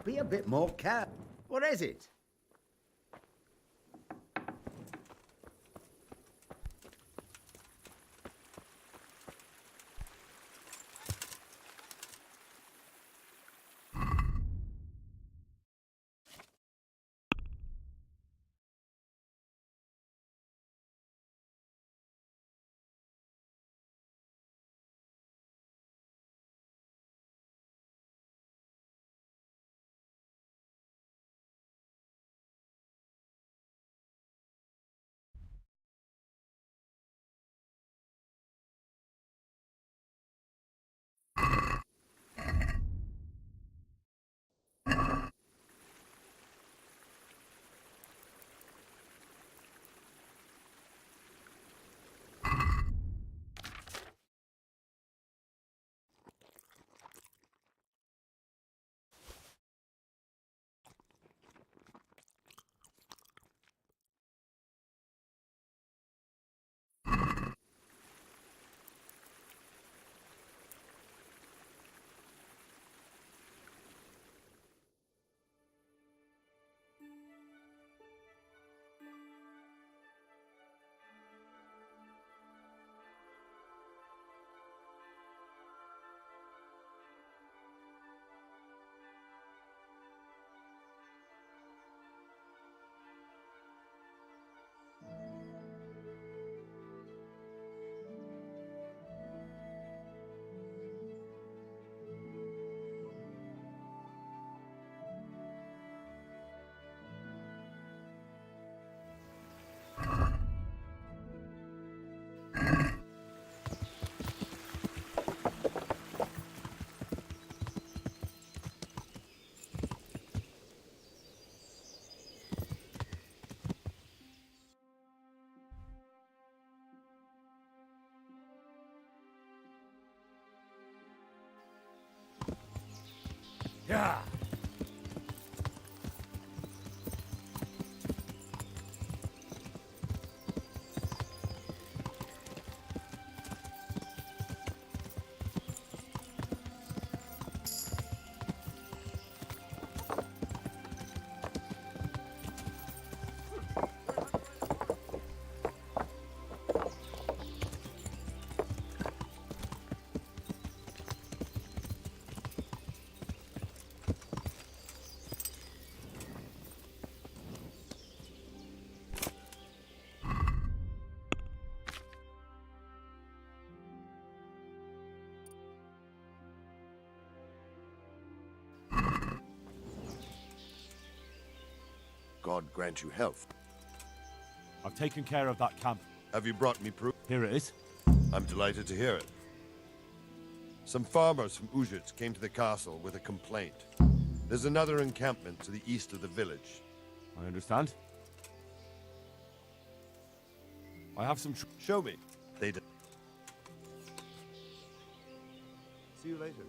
Be a bit more careful. What is it? Yeah. God grant you health. I've taken care of that camp. Have you brought me proof? Here it is. I'm delighted to hear it. Some farmers from Uzhitz came to the castle with a complaint. There's another encampment to the east of the village. I understand. I have some... Show me. They did. See you later.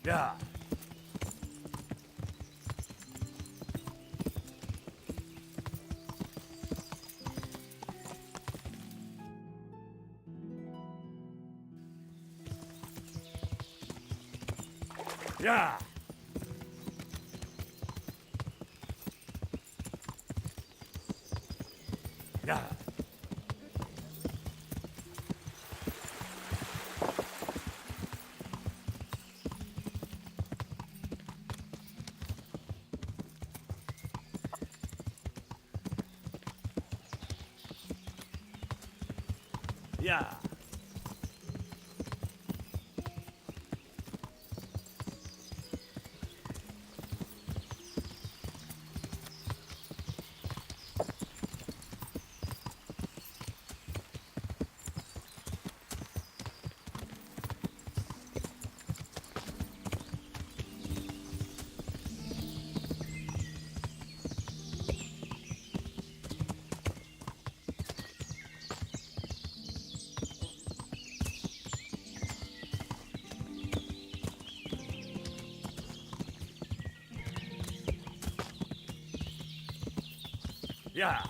Yeah. Yeah. Yeah. Yeah. Yeah.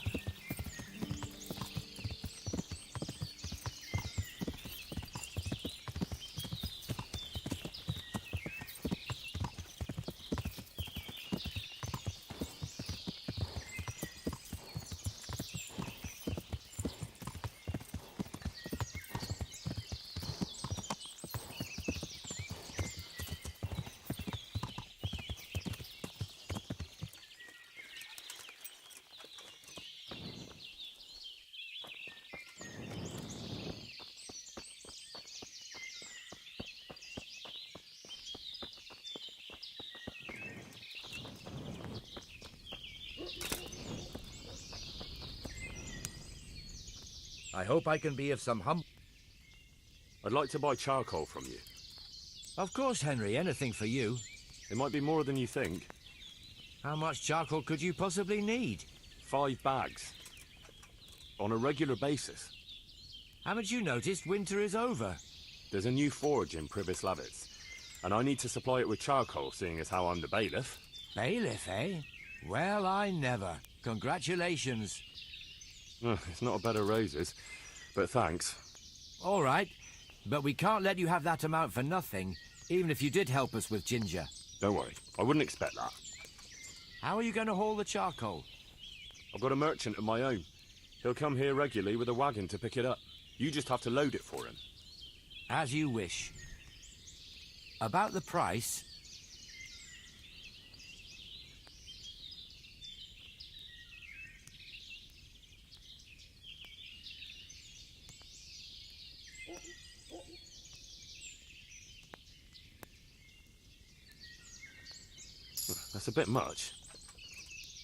I hope I can be of some I'd like to buy charcoal from you. Of course, Henry, anything for you. It might be more than you think. How much charcoal could you possibly need? 5 bags. On a regular basis. Haven't you noticed winter is over? There's a new forge in Privis Lavitz, and I need to supply it with charcoal, seeing as how I'm the bailiff. Bailiff, eh? Well, I never. Congratulations. It's not a bed of roses, but thanks. All right, but we can't let you have that amount for nothing, even if you did help us with ginger. Don't worry, I wouldn't expect that. How are you going to haul the charcoal? I've got a merchant of my own. He'll come here regularly with a wagon to pick it up. You just have to load it for him. As you wish. About the price... That's a bit much.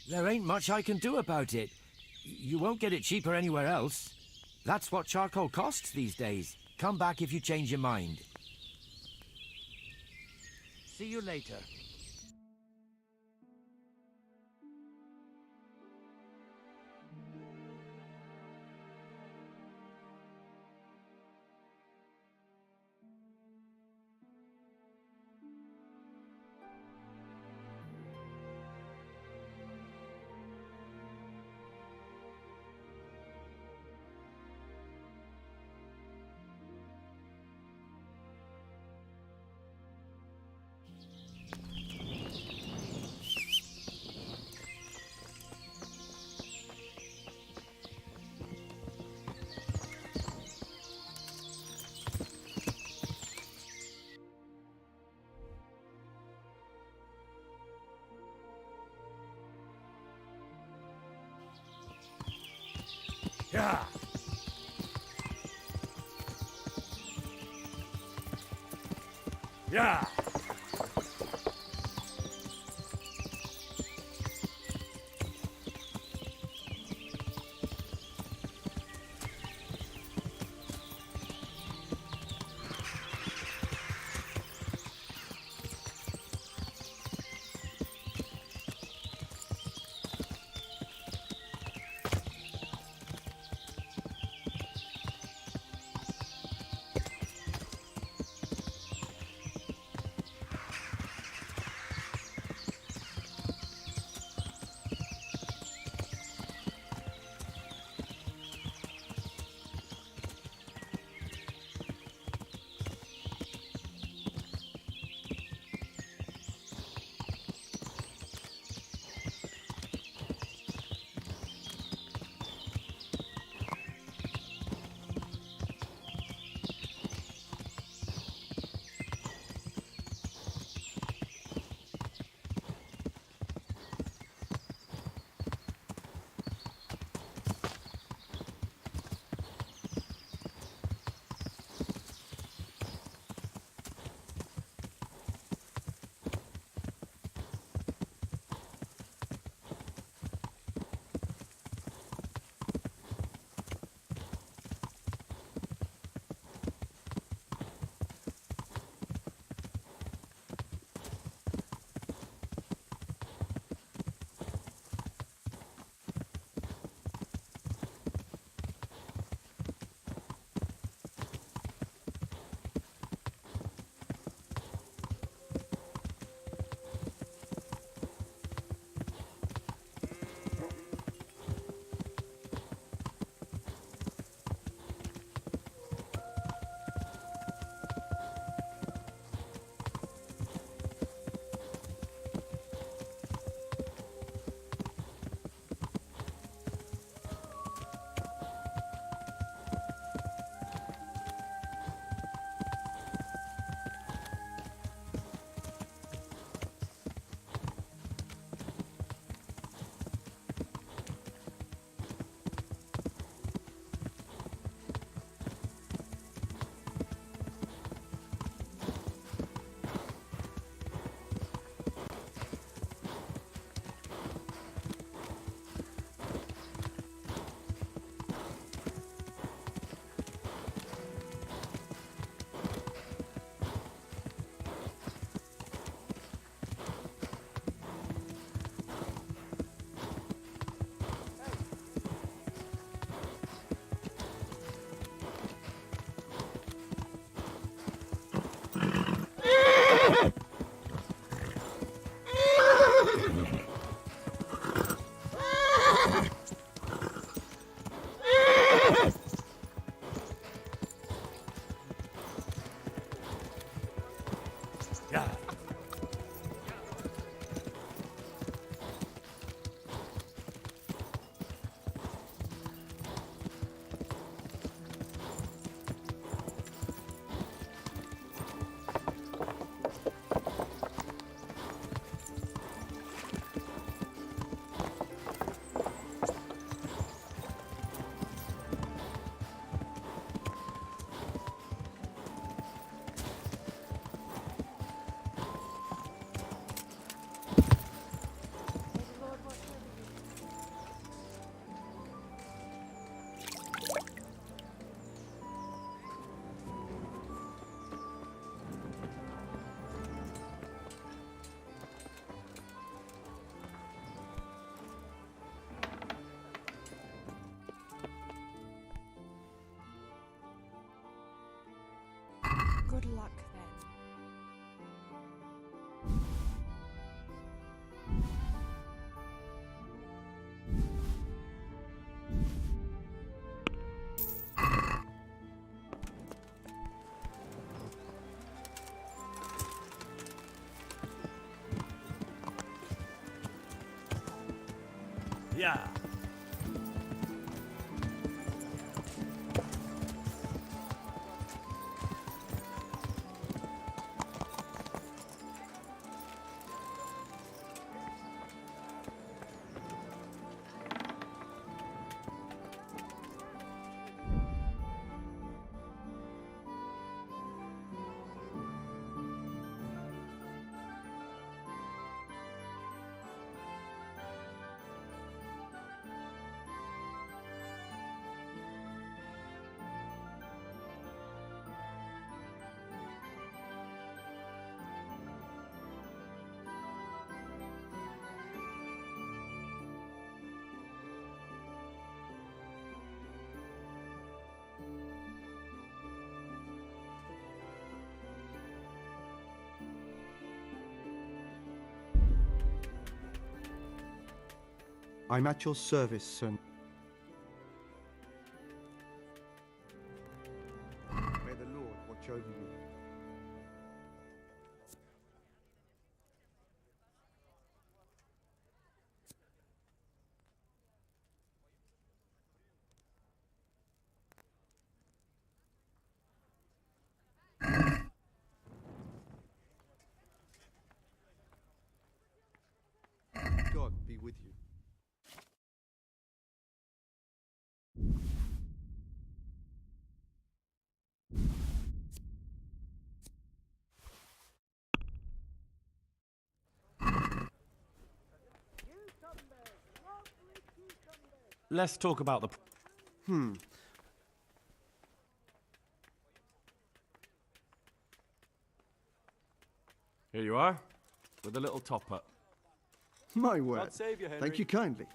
There ain't much I can do about it. You won't get it cheaper anywhere else. That's what charcoal costs these days. Come back if you change your mind. See you later. Yeah. Yeah. Good luck then. Yeah. I'm at your service, sir. May the Lord watch over you. God be with you. Let's talk about the... Here you are, with a little top-up. My word. God save you, Henry. Thank you kindly.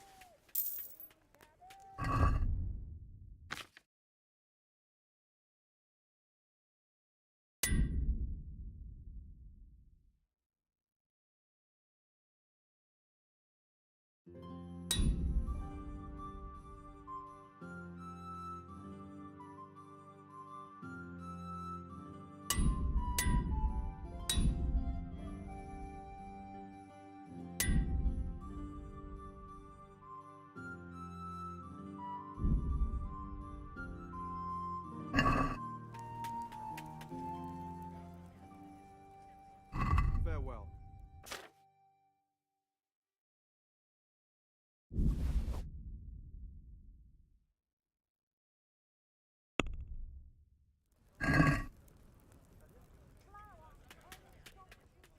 Farewell.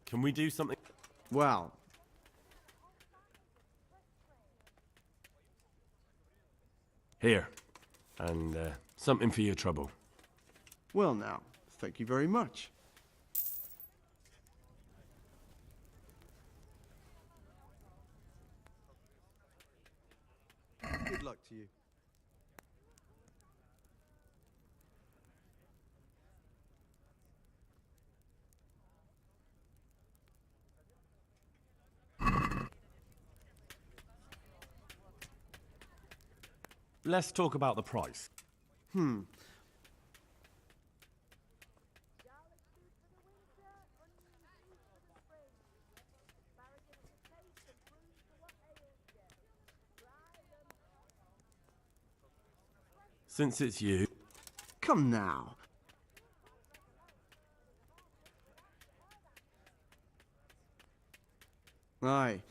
Can we do something? Well, Here. And something for your trouble. well now, thank you very much. Good luck to you. Let's talk about the price. Since it's you... Come now. Aye.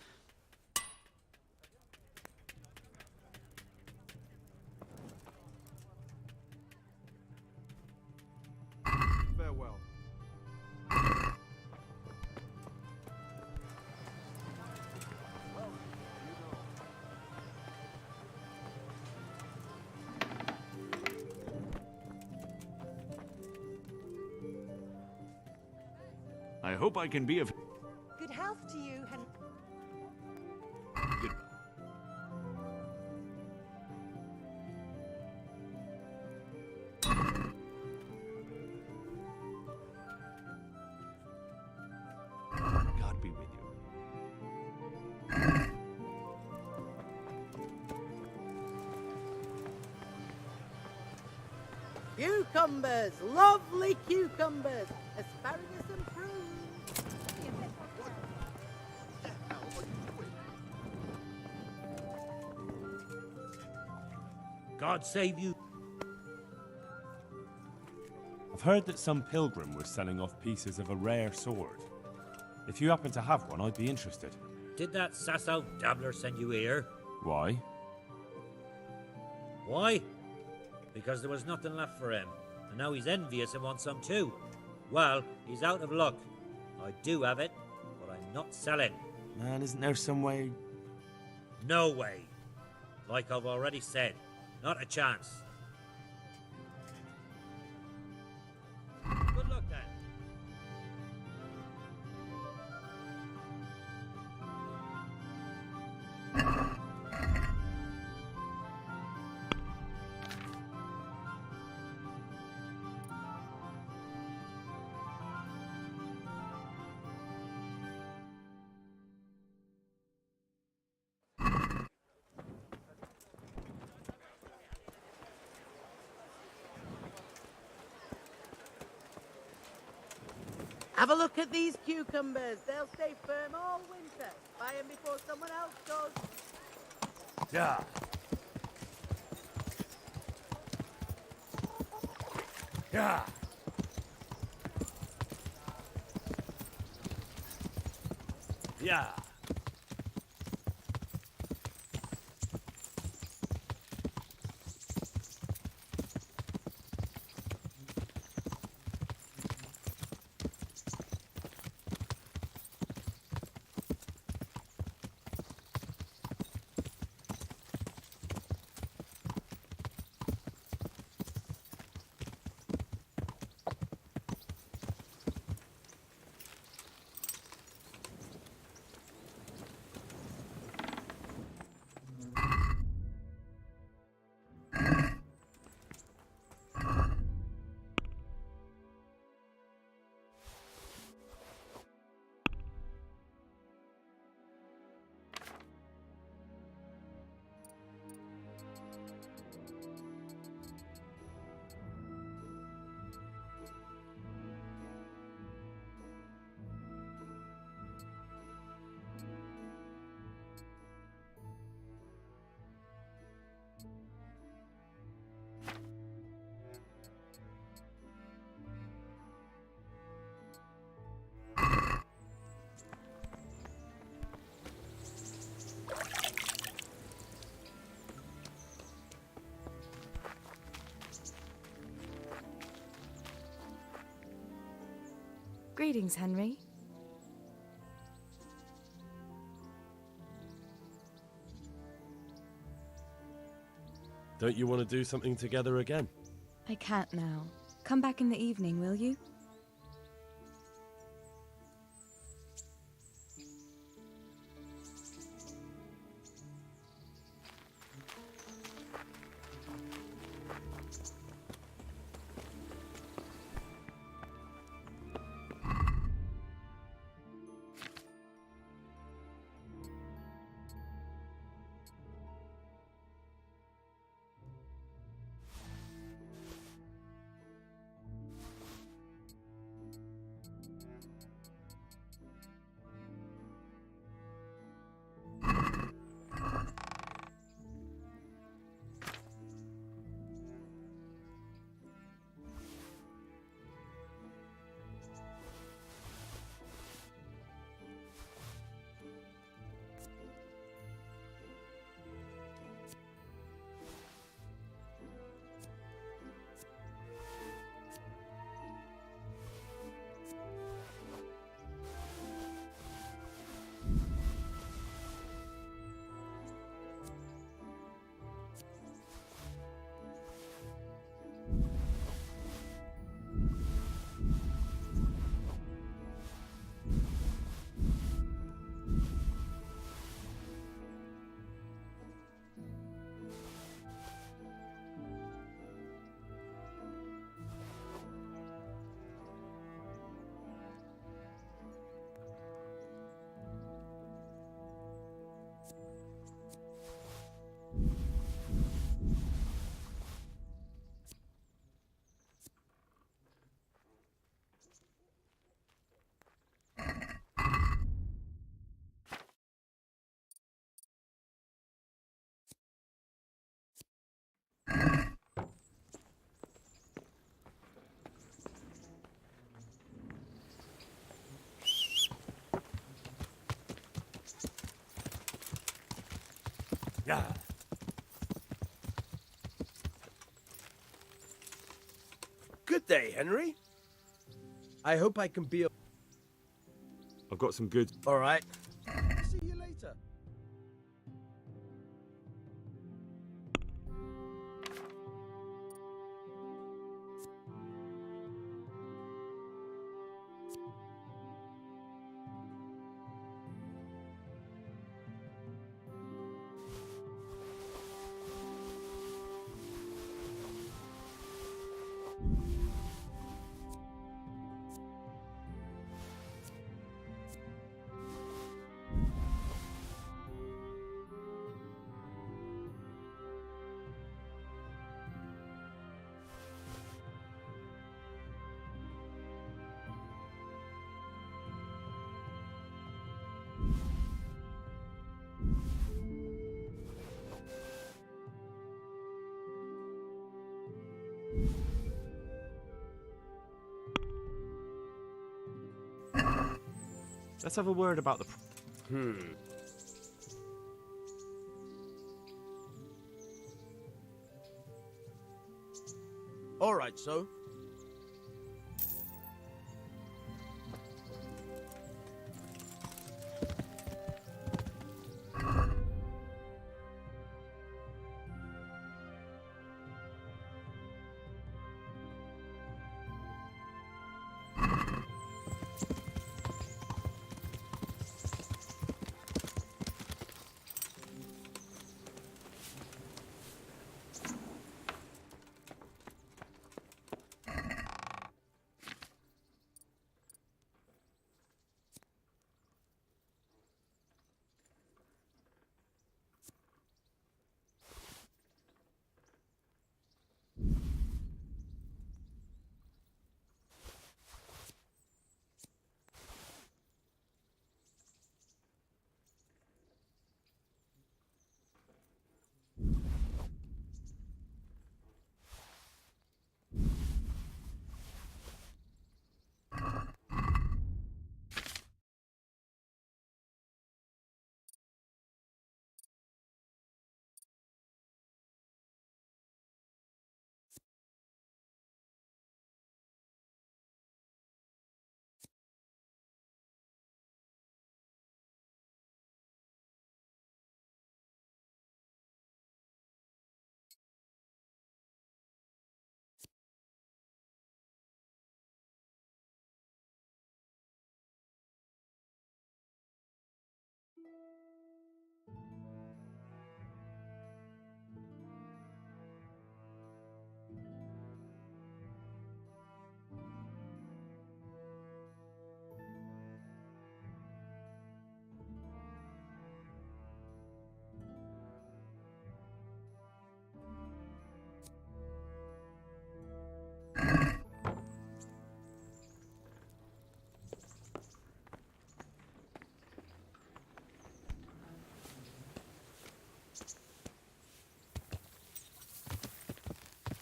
Farewell. I hope I can be of... Good health to you, Henry. Good. Cucumbers, lovely cucumbers, asparagus and prunes. God save you. I've heard that some pilgrim was selling off pieces of a rare sword. If you happen to have one, I'd be interested. Did that sasso dabbler send you here? Why? Why? Because there was nothing left for him, and now he's envious and wants some too. Well, he's out of luck. I do have it, but I'm not selling. Man, isn't there some way... No way. Like I've already said, not a chance. Good luck then. Have a look at these cucumbers. They'll stay firm all winter. Buy them before someone else does. Yeah. Yeah. Yeah. Greetings, Henry. Don't you want to do something together again? I can't now. Come back in the evening, will you? Good day, Henry. I hope I can be. I've got some good. All right. See you later. Let's have a word about the. All right, so.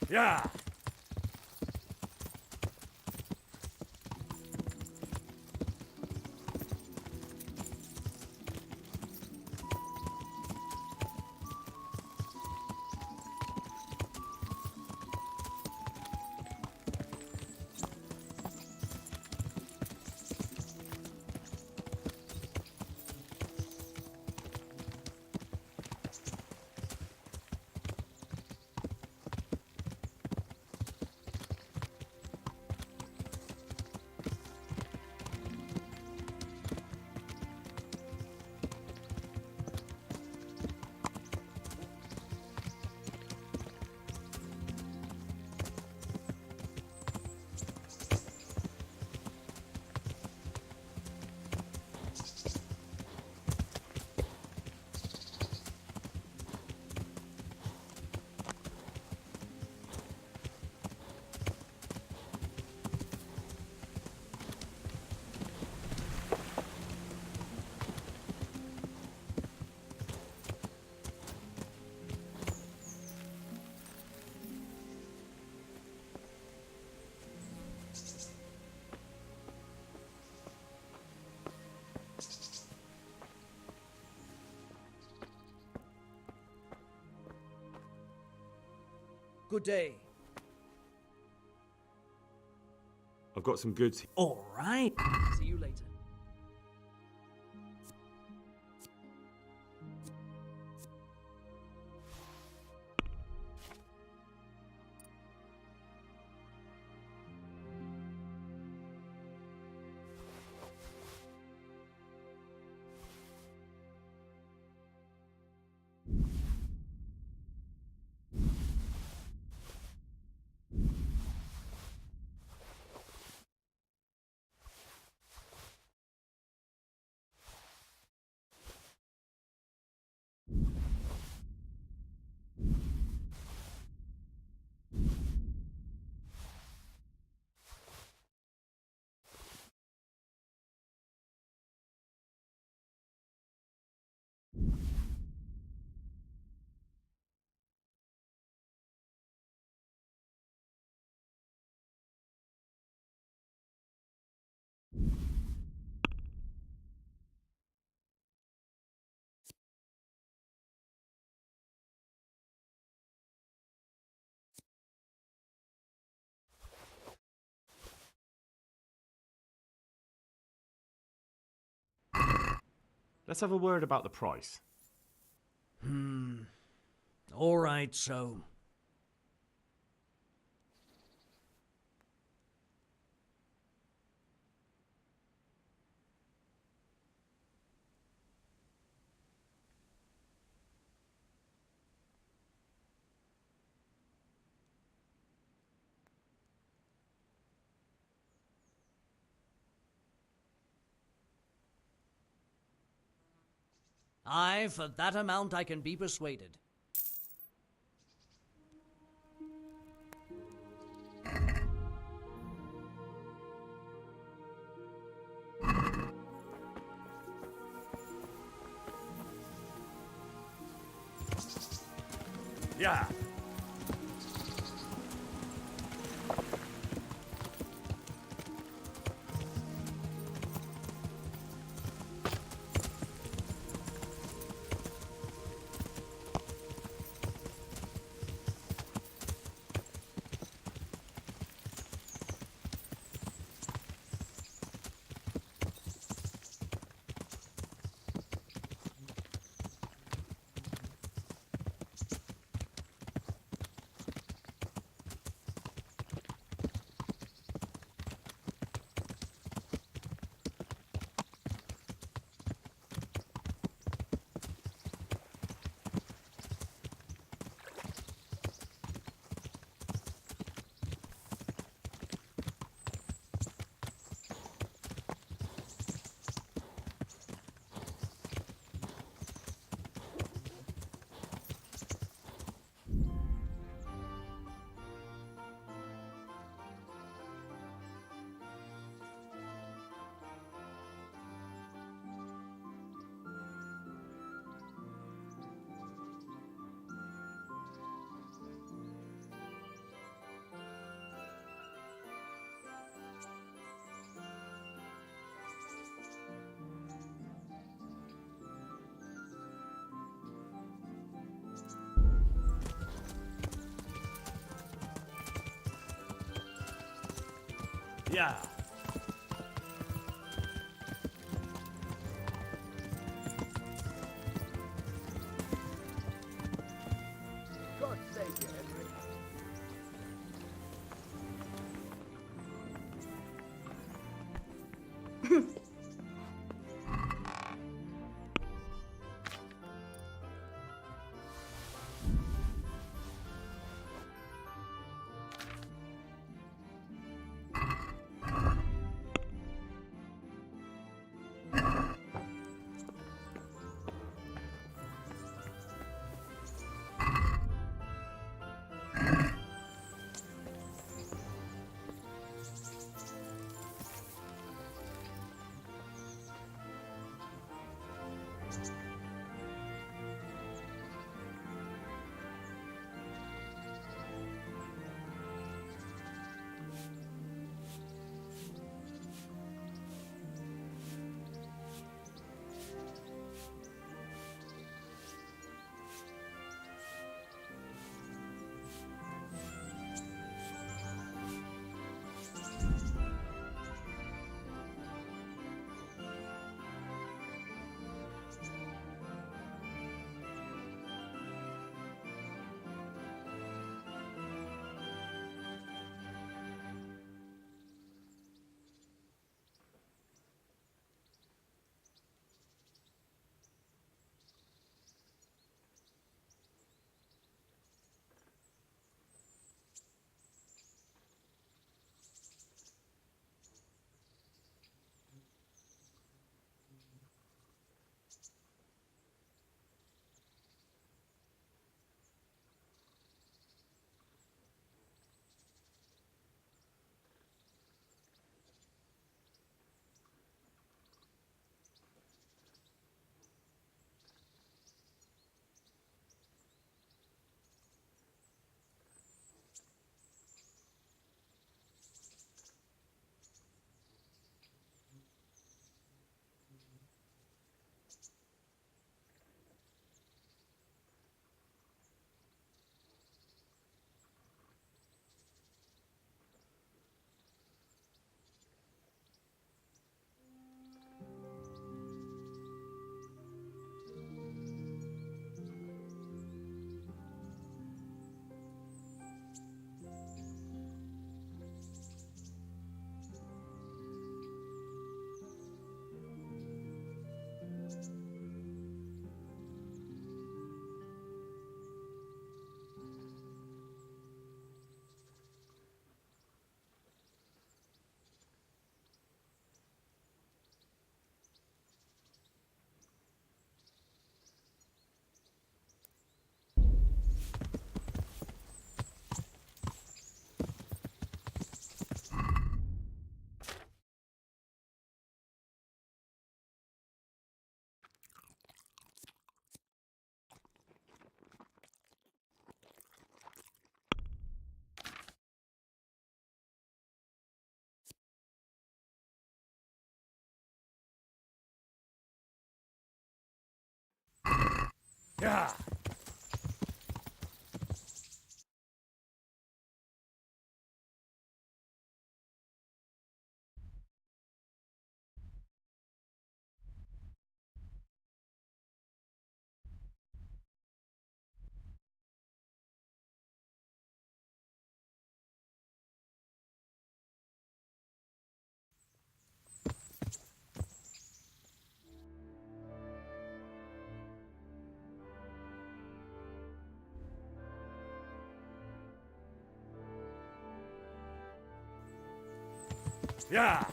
Yeah. Good day. I've got some goods. All right. See you later. Let's have a word about the price. All right, so. Aye, for that amount I can be persuaded. Yeah. Yeah. God save you, Henry. Yeah. Yeah.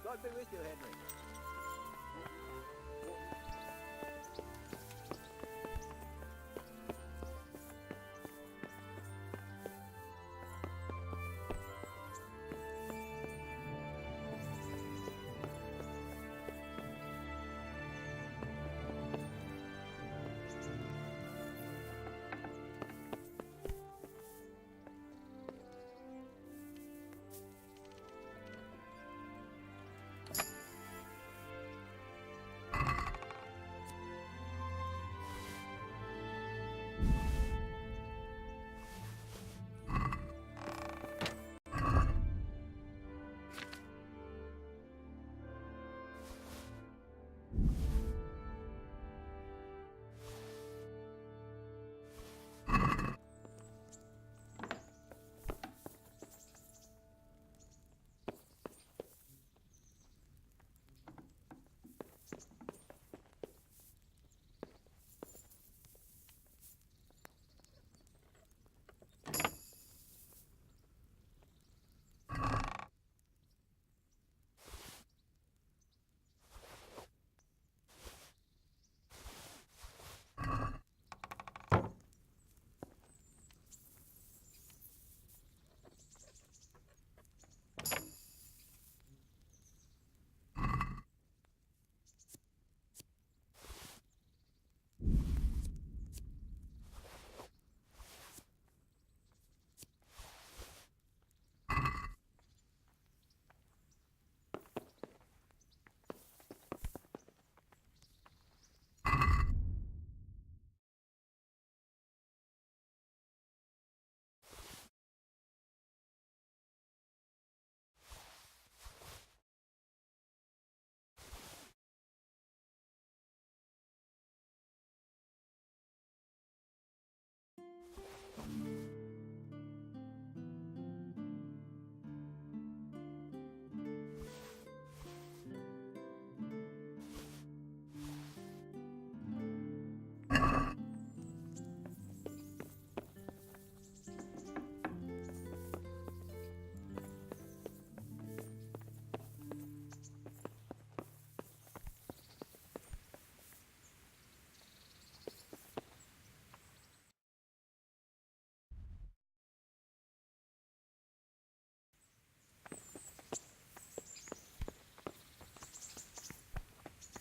God be with you, Henry.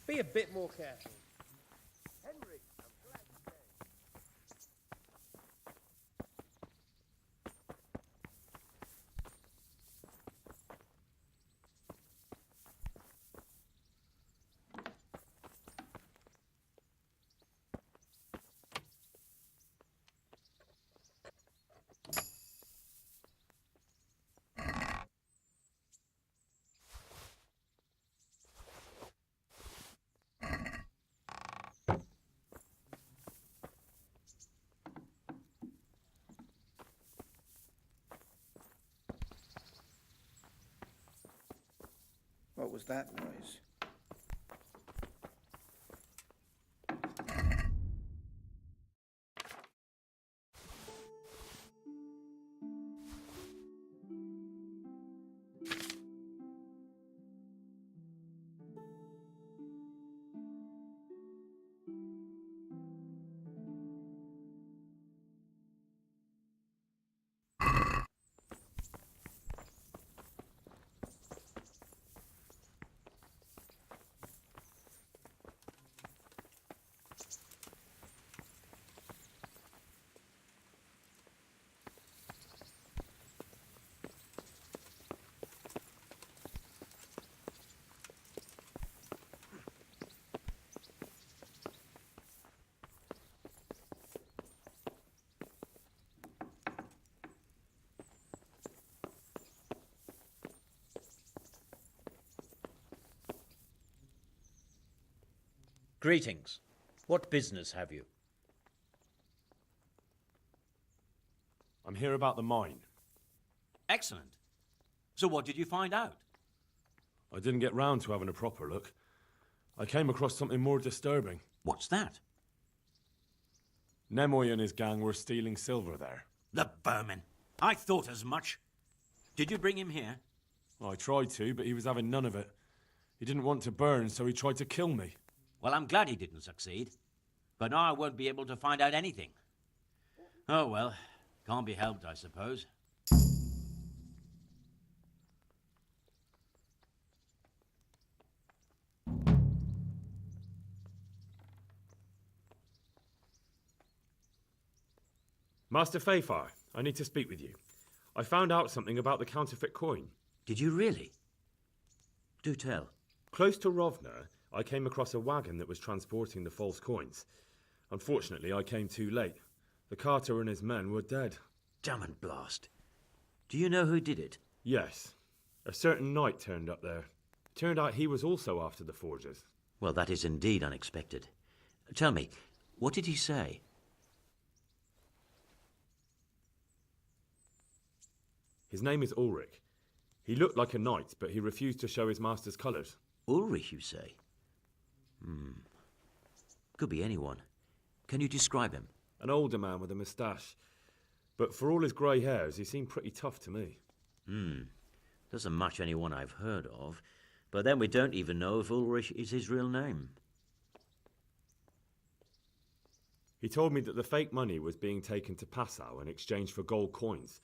Be a bit more careful. Henry, I'm glad you came. What was that noise? Greetings. What business have you? I'm here about the mine. Excellent. So what did you find out? I didn't get round to having a proper look. I came across something more disturbing. What's that? Nemoy and his gang were stealing silver there. The vermin. I thought as much. Did you bring him here? I tried to, but he was having none of it. He didn't want to burn, so he tried to kill me. Well, I'm glad he didn't succeed. But now I won't be able to find out anything. Oh, well. Can't be helped, I suppose. Master Fayfar, I need to speak with you. I found out something about the counterfeit coin. Did you really? Do tell. Close to Rovna, I came across a wagon that was transporting the false coins. Unfortunately, I came too late. The carter and his men were dead. Damn and blast. Do you know who did it? Yes. A certain knight turned up there. Turned out he was also after the forgers. Well, that is indeed unexpected. Tell me, what did he say? His name is Ulrich. He looked like a knight, but he refused to show his master's colours. Ulrich, you say? Could be anyone. Can you describe him? An older man with a moustache. But for all his grey hairs, he seemed pretty tough to me. Doesn't match anyone I've heard of. But then we don't even know if Ulrich is his real name. He told me that the fake money was being taken to Passau in exchange for gold coins.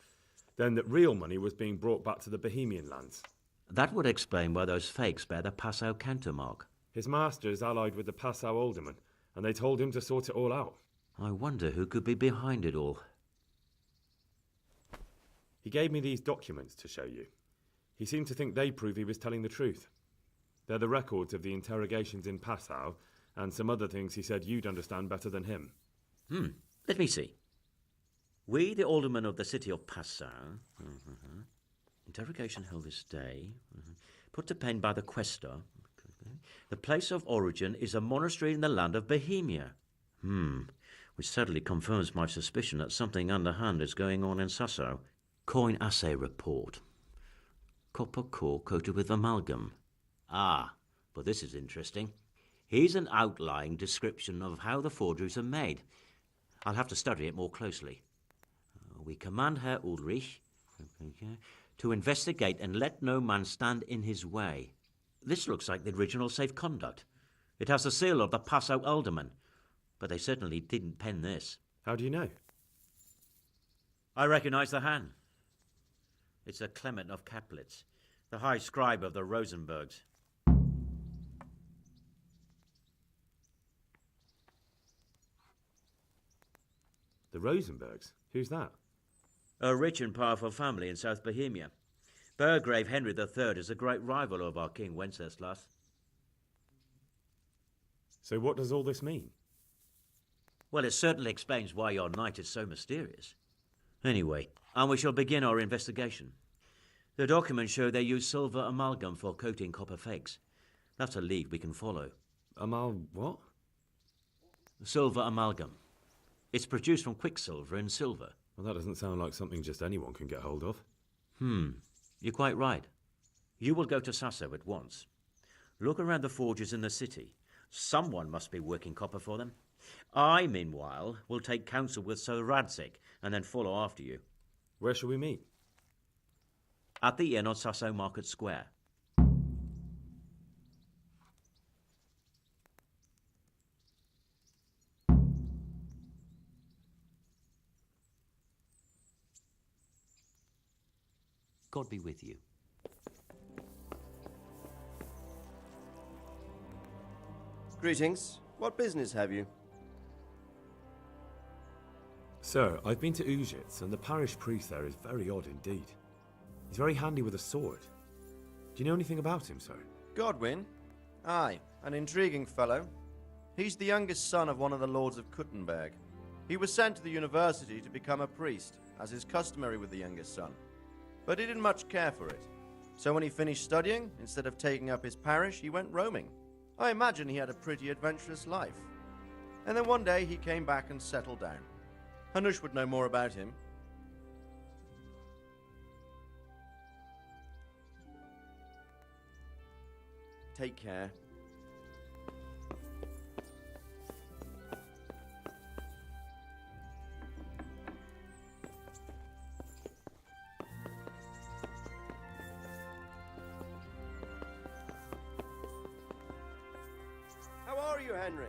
Then that real money was being brought back to the Bohemian lands. That would explain why those fakes bear the Passau countermark. His master is allied with the Passau alderman, and they told him to sort it all out. I wonder who could be behind it all. He gave me these documents to show you. He seemed to think they prove he was telling the truth. They're the records of the interrogations in Passau, and some other things he said you'd understand better than him. Let me see. We, the aldermen of the city of Passau, interrogation held this day, put to pen by the questor. The place of origin is a monastery in the land of Bohemia. Which sadly confirms my suspicion that something underhand is going on in Sasso. Coin assay report. Copper core coated with amalgam. Ah, but this is interesting. Here's an outline description of how the forgeries are made. I'll have to study it more closely. We command Herr Ulrich to investigate and let no man stand in his way. This looks like the original safe conduct. It has the seal of the Passau alderman, but they certainly didn't pen this. How do you know? I recognize the hand. It's a Clement of Kaplitz, the high scribe of the Rosenbergs. The Rosenbergs? Who's that? A rich and powerful family in South Bohemia. Burgrave Henry III is a great rival of our King Wenceslas. So what does all this mean? Well, it certainly explains why your knight is so mysterious. Anyway, and we shall begin our investigation. The documents show they use silver amalgam for coating copper fakes. That's a lead we can follow. What? Silver amalgam. It's produced from quicksilver and silver. Well, that doesn't sound like something just anyone can get hold of. You're quite right. You will go to Sasso at once. Look around the forges in the city. Someone must be working copper for them. I, meanwhile, will take counsel with Sir Radzik and then follow after you. Where shall we meet? At the inn on Sasso Market Square. God be with you. Greetings. What business have you? Sir, I've been to Ujits, and the parish priest there is very odd indeed. He's very handy with a sword. Do you know anything about him, sir? Godwin? Aye, an intriguing fellow. He's the youngest son of one of the lords of Kuttenberg. He was sent to the university to become a priest, as is customary with the youngest son. But he didn't much care for it. So when he finished studying, instead of taking up his parish, he went roaming. I imagine he had a pretty adventurous life. And then one day he came back and settled down. Hanush would know more about him. Take care. How are you, Henry?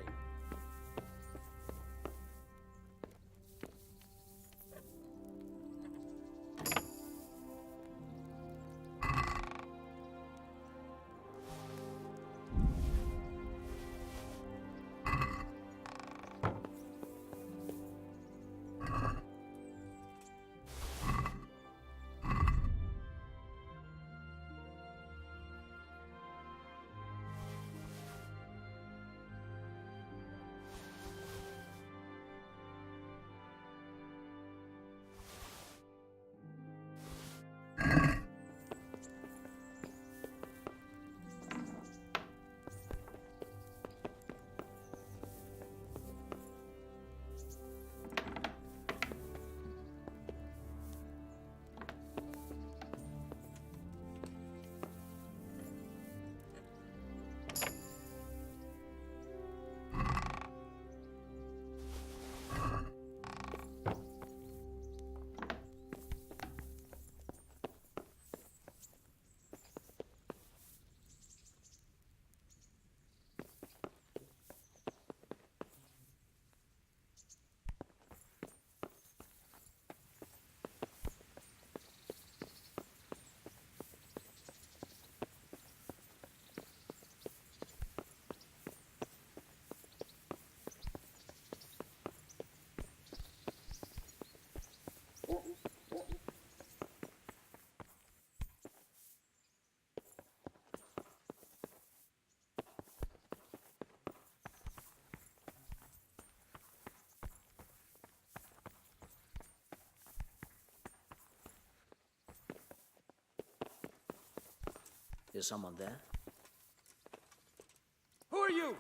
Is someone there? Who are you?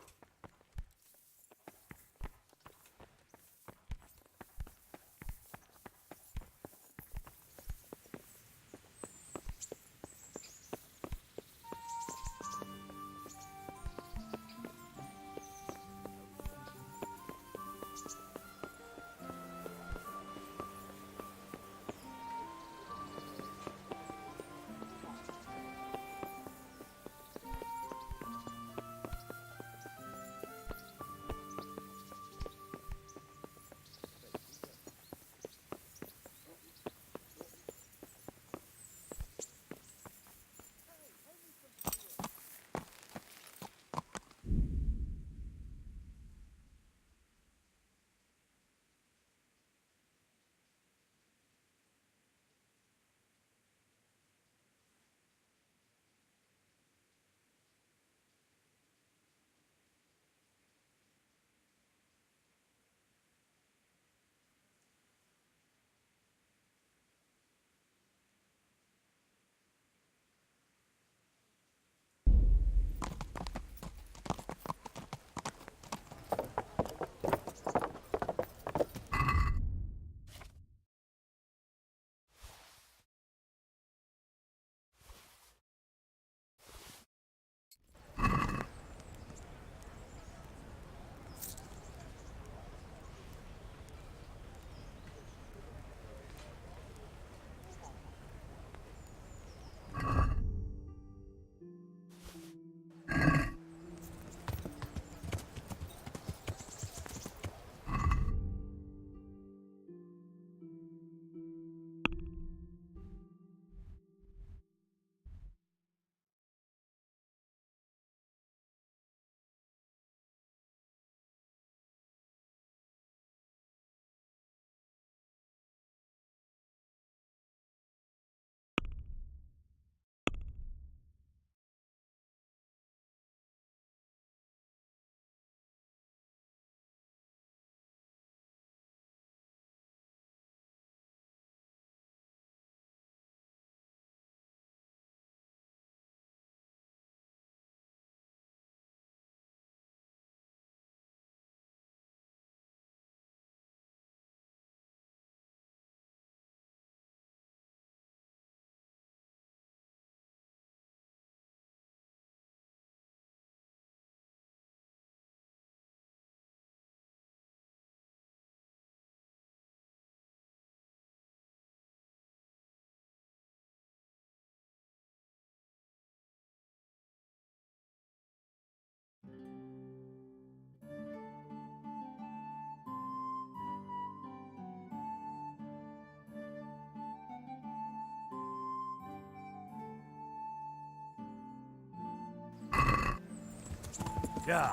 Yeah.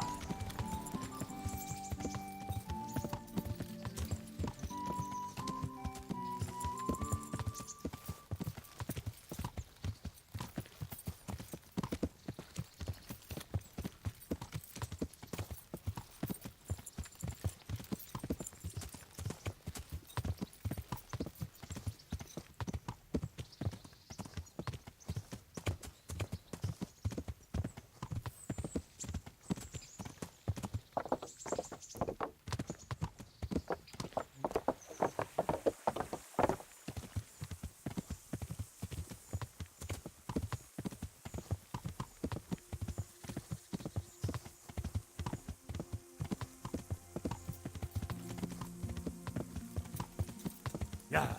Yeah.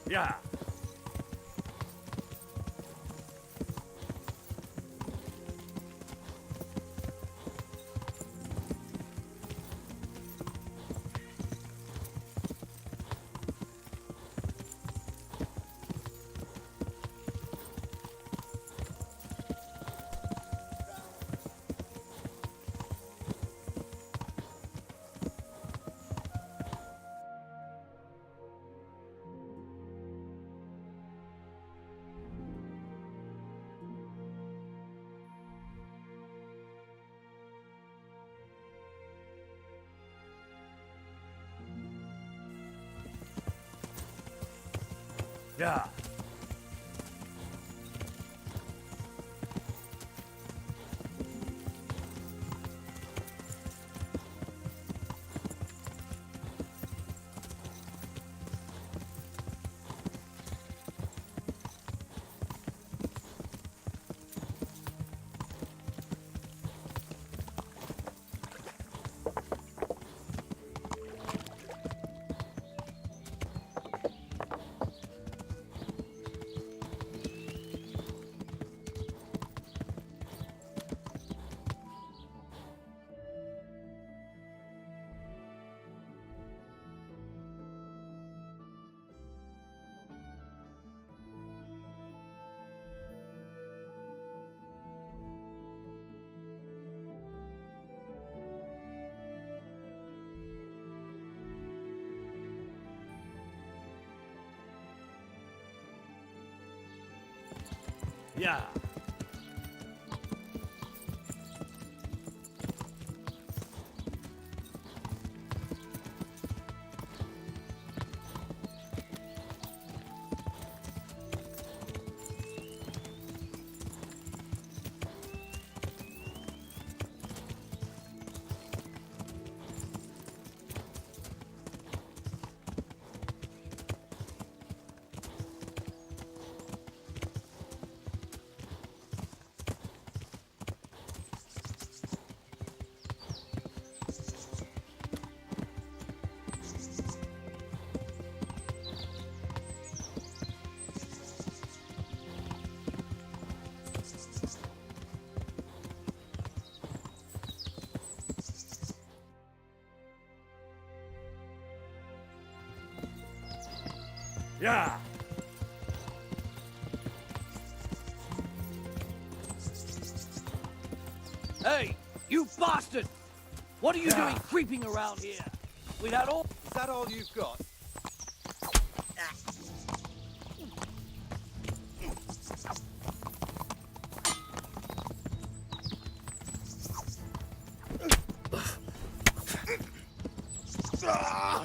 Yeah. Yeah. Yeah. Yeah. Hey, you bastard! What are you doing creeping around here? Is that all you've got?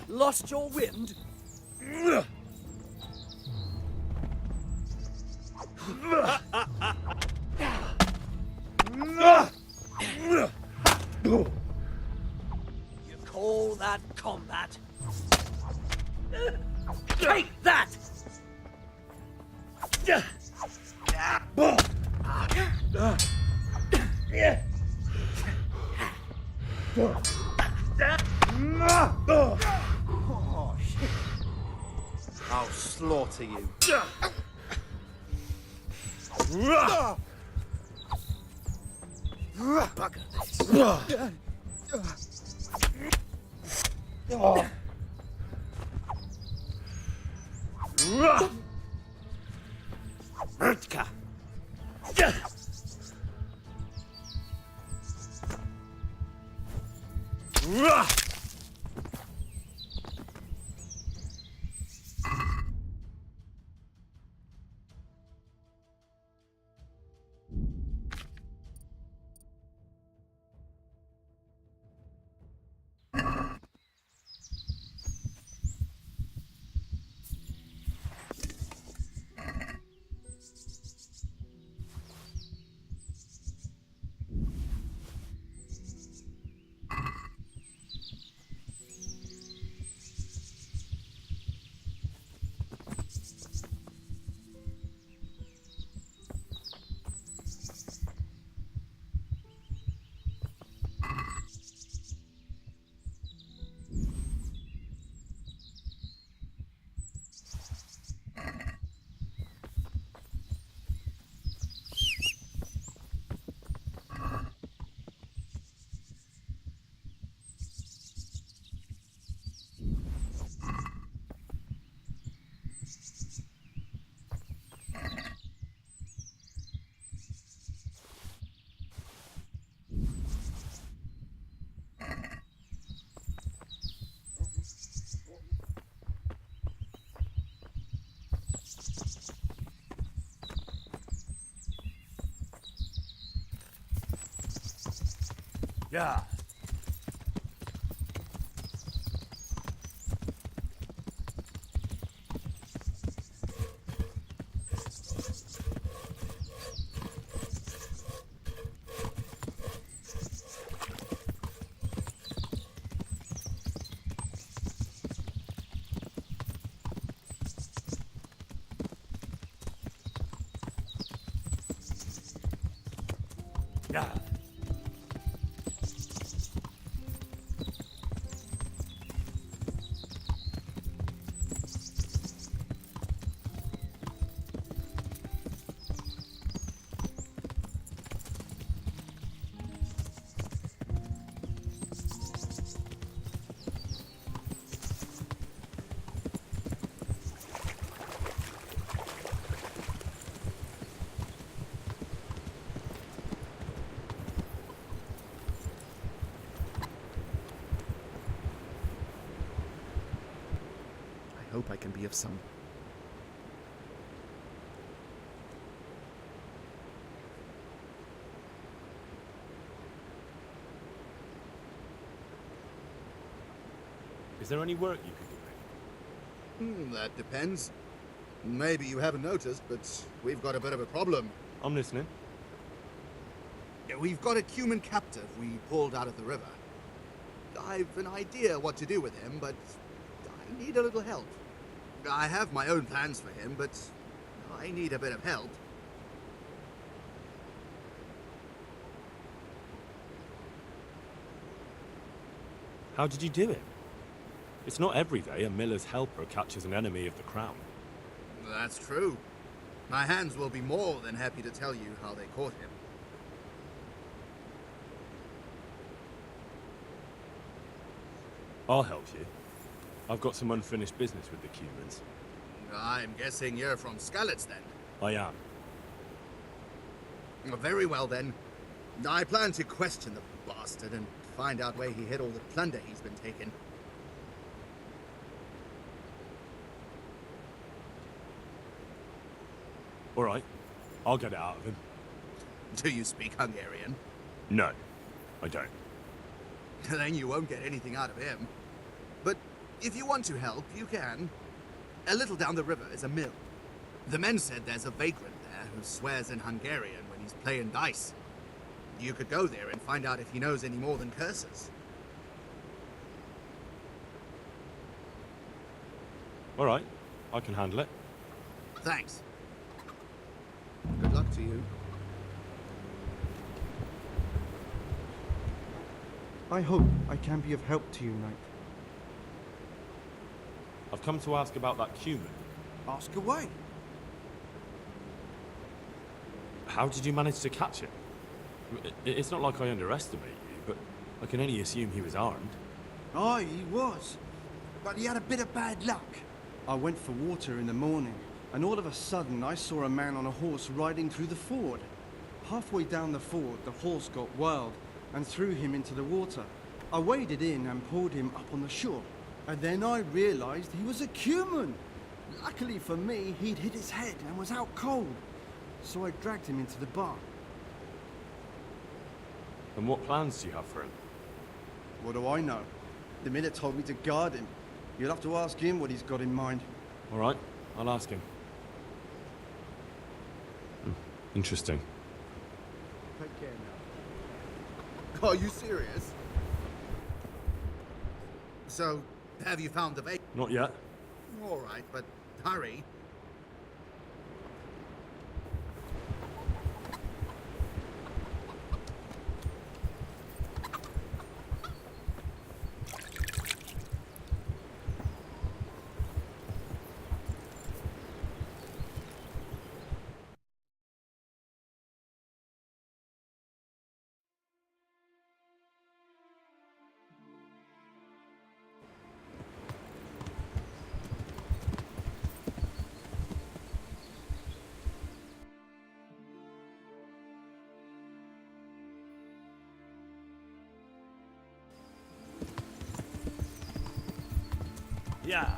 Lost your wind? You call that combat? Take that! Oh, shit. I'll slaughter you. Bugger this. Mrtka. Yeah. Yeah. I hope I can be of some... Is there any work you could do me? That depends. Maybe you haven't noticed, but we've got a bit of a problem. I'm listening. We've got a Cuman captive we pulled out of the river. I've an idea what to do with him, but I need a little help. I have my own plans for him, but I need a bit of help. How did you do it? It's not every day a miller's helper catches an enemy of the crown. That's true. My hands will be more than happy to tell you how they caught him. I'll help you. I've got some unfinished business with the Cumans. I'm guessing you're from Skalitz, then? I am. Very well, then. I plan to question the bastard and find out where he hid all the plunder he's been taking. All right. I'll get it out of him. Do you speak Hungarian? No, I don't. Then you won't get anything out of him. But if you want to help, you can. A little down the river is a mill. The men said there's a vagrant there who swears in Hungarian when he's playing dice. You could go there and find out if he knows any more than curses. All right. I can handle it. Thanks. Good luck to you. I hope I can be of help to you, Knight. I've come to ask about that Cuman. Ask away. How did you manage to catch him? It's not like I underestimate you, but I can only assume he was armed. Aye, he was. But he had a bit of bad luck. I went for water in the morning, and all of a sudden I saw a man on a horse riding through the ford. Halfway down the ford, the horse got wild and threw him into the water. I waded in and pulled him up on the shore. And then I realized he was a Cuman. Luckily for me, he'd hit his head and was out cold. So I dragged him into the bar. And what plans do you have for him? What do I know? The miller told me to guard him. You'll have to ask him what he's got in mind. All right, I'll ask him. Interesting. Take care now. Are you serious? So, have you found the vagrant? Not yet. All right, but hurry. Yeah.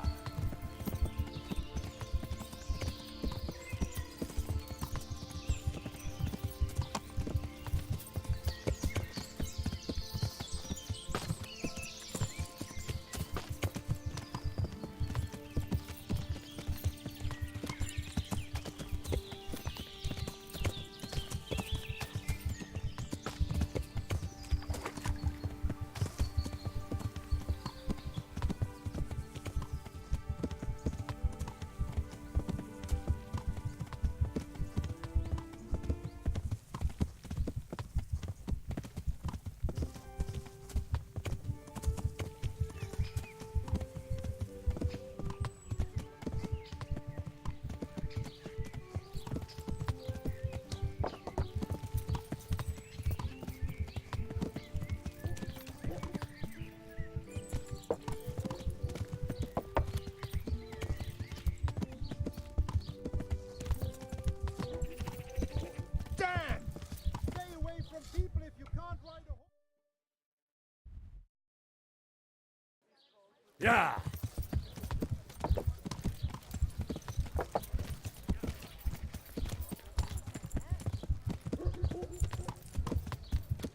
Yeah.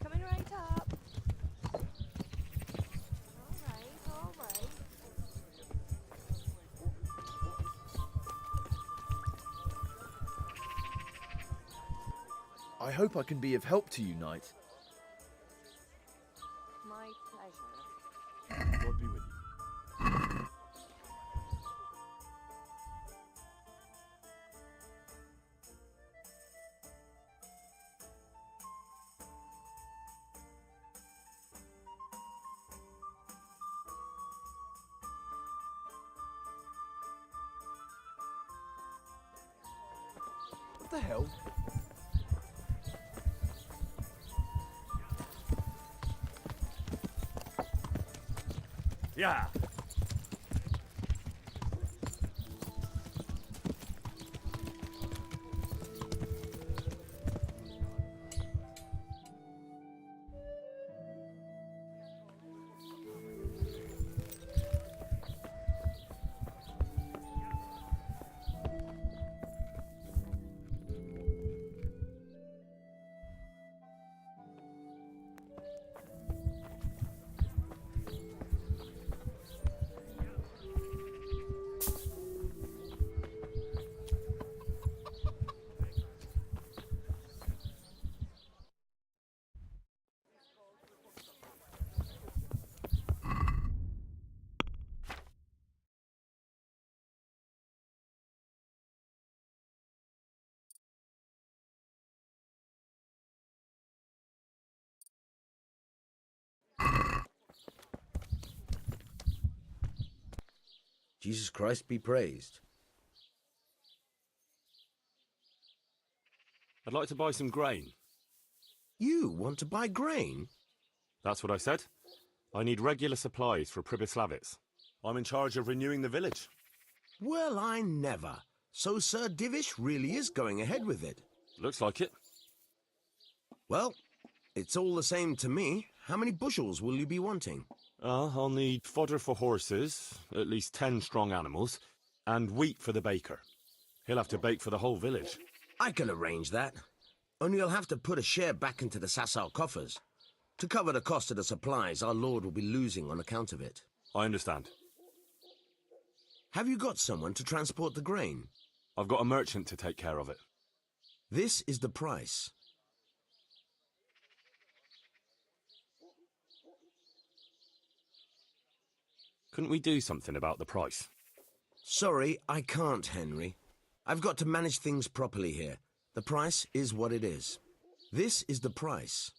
Coming right up. All right. I hope I can be of help to you, Knight. My pleasure. God be with you. What the hell? Yeah. Jesus Christ be praised. I'd like to buy some grain. You want to buy grain? That's what I said. I need regular supplies for Pribyslavitz. I'm in charge of renewing the village. Well, I never. So Sir Divish really is going ahead with it? Looks like it. Well, it's all the same to me. How many bushels will you be wanting? I'll need fodder for horses, at least 10 strong animals, and wheat for the baker. He'll have to bake for the whole village. I can arrange that. Only you'll have to put a share back into the Sasau coffers. To cover the cost of the supplies our lord will be losing on account of it. I understand. Have you got someone to transport the grain? I've got a merchant to take care of it. This is the price. Couldn't we do something about the price? Sorry, I can't, Henry. I've got to manage things properly here. The price is what it is. This is the price.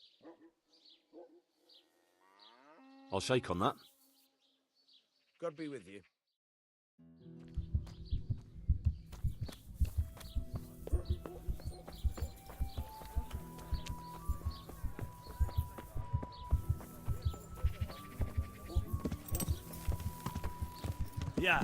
I'll shake on that. God be with you. Yeah.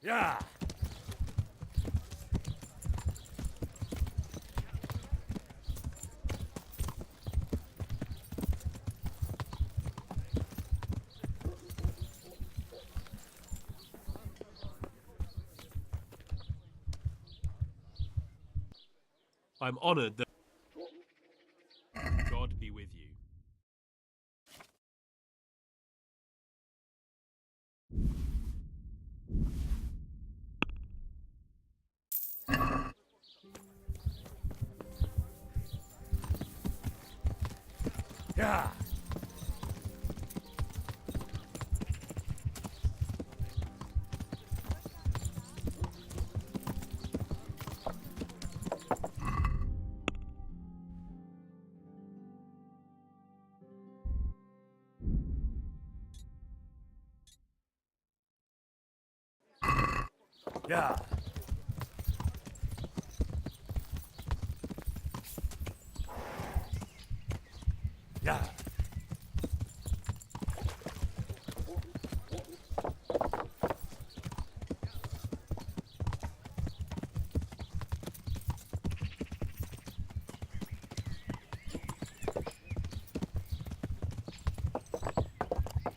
Yeah. I'm honored that... God be with you. Yeah. Yeah. Yeah.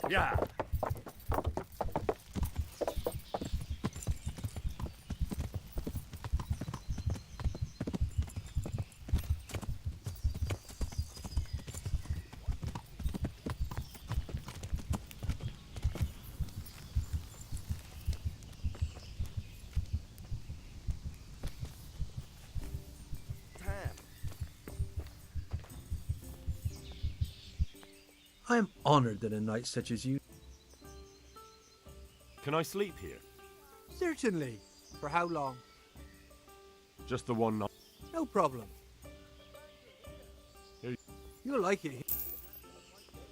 Yeah. I am honored that a knight such as you... Can I sleep here? Certainly. For how long? Just the one night. No problem. Here. You'll like it here.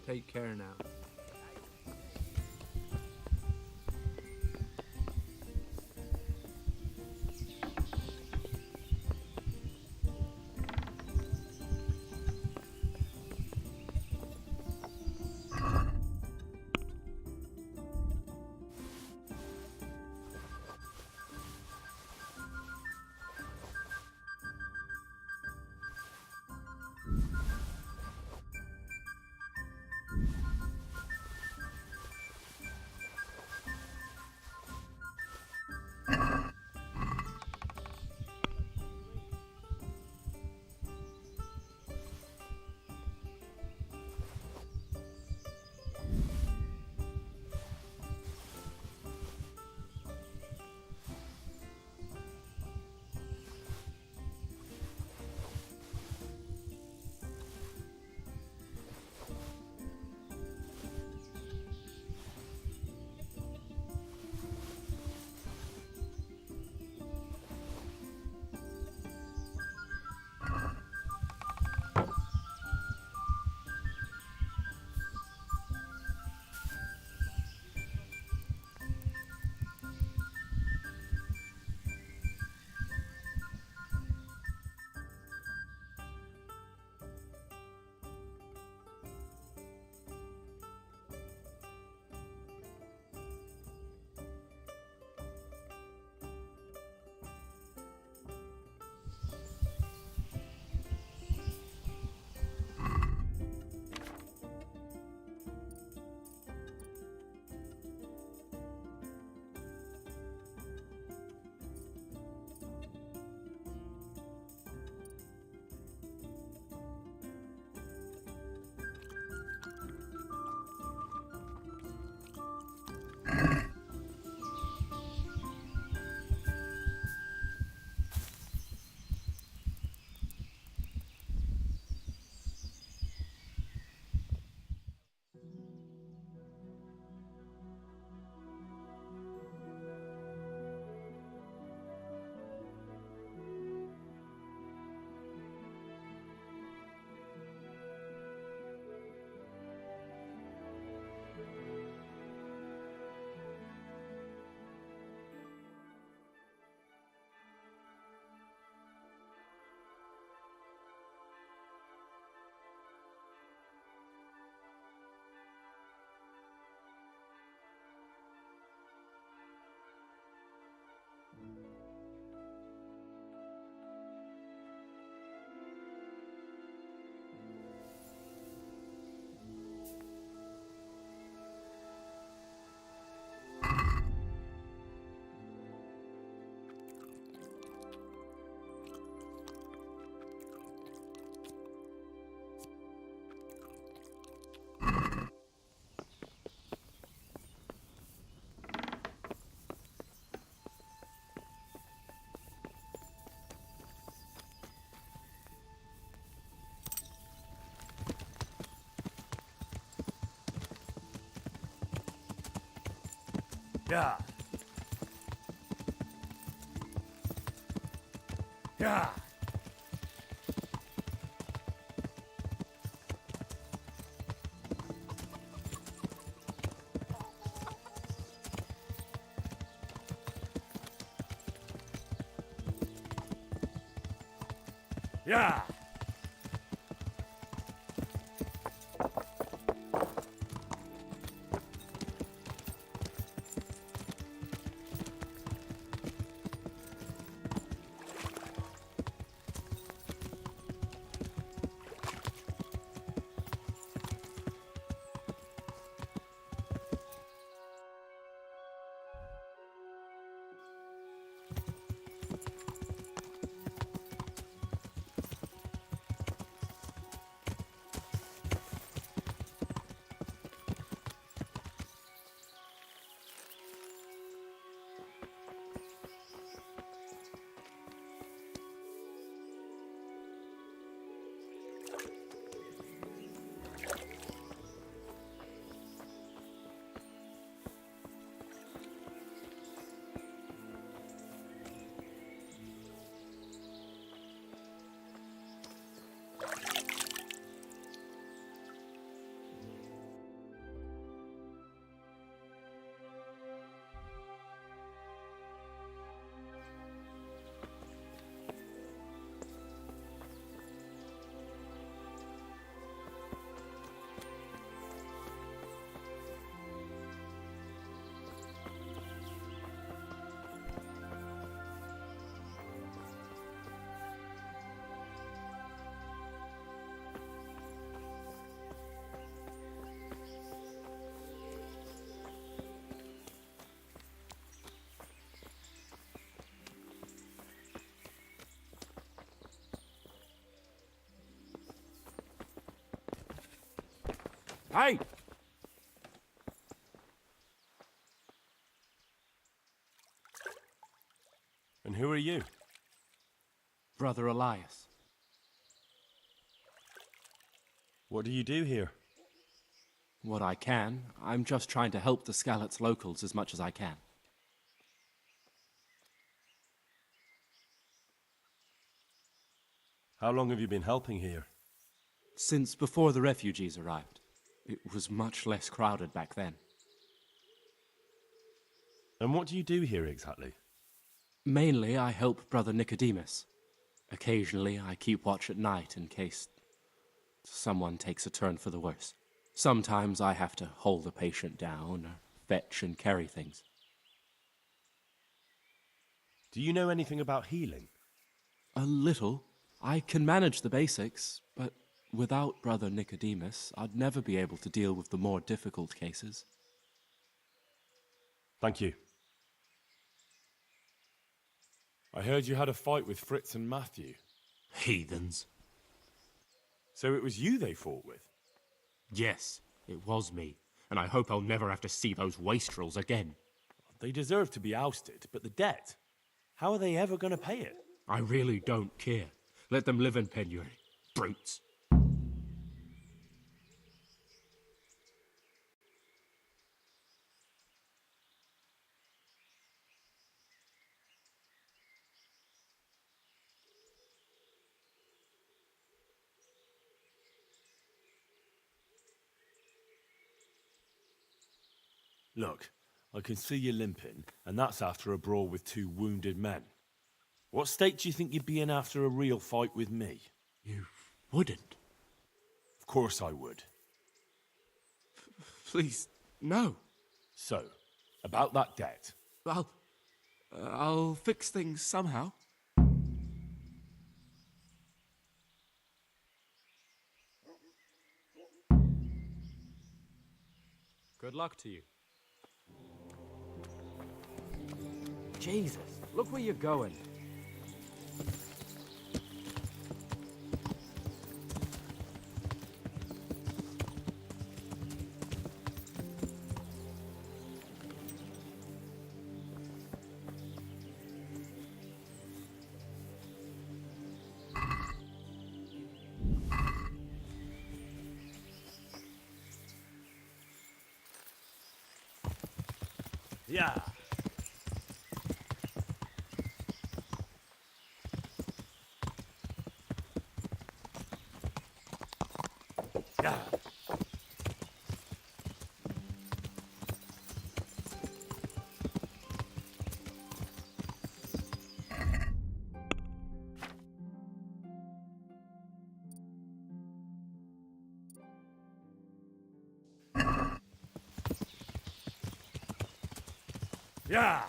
Take care now. Yeah. Yeah. Yeah. Hey! And who are you? Brother Elias. What do you do here? What I can. I'm just trying to help the Skalitz locals as much as I can. How long have you been helping here? Since before the refugees arrived. It was much less crowded back then. And what do you do here exactly? Mainly, I help Brother Nicodemus. Occasionally, I keep watch at night in case someone takes a turn for the worse. Sometimes I have to hold a patient down, or fetch and carry things. Do you know anything about healing? A little. I can manage the basics, but without Brother Nicodemus, I'd never be able to deal with the more difficult cases. Thank you. I heard you had a fight with Fritz and Matthew. Heathens. So it was you they fought with? Yes, it was me, and I hope I'll never have to see those wastrels again. They deserve to be ousted, but the debt? How are they ever going to pay it? I really don't care. Let them live in penury. Brutes. Look, I can see you limping, and that's after a brawl with two wounded men. What state do you think you'd be in after a real fight with me? You wouldn't. Of course I would. Please, no. So, about that debt. I'll fix things somehow. Good luck to you. Jesus, look where you're going. Yeah. Yeah. Yeah.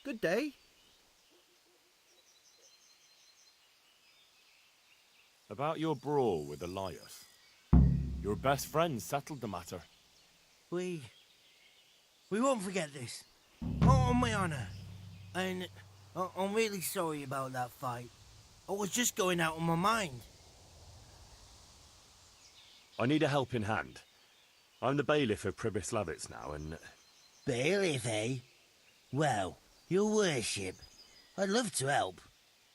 Good day. About your brawl with Elias. Your best friend settled the matter. We won't forget this. On my honour. And I'm really sorry about that fight. I was just going out of my mind. I need a helping hand. I'm the bailiff of Pribyslavitz now, and... Bailiff, eh? Well, your worship, I'd love to help.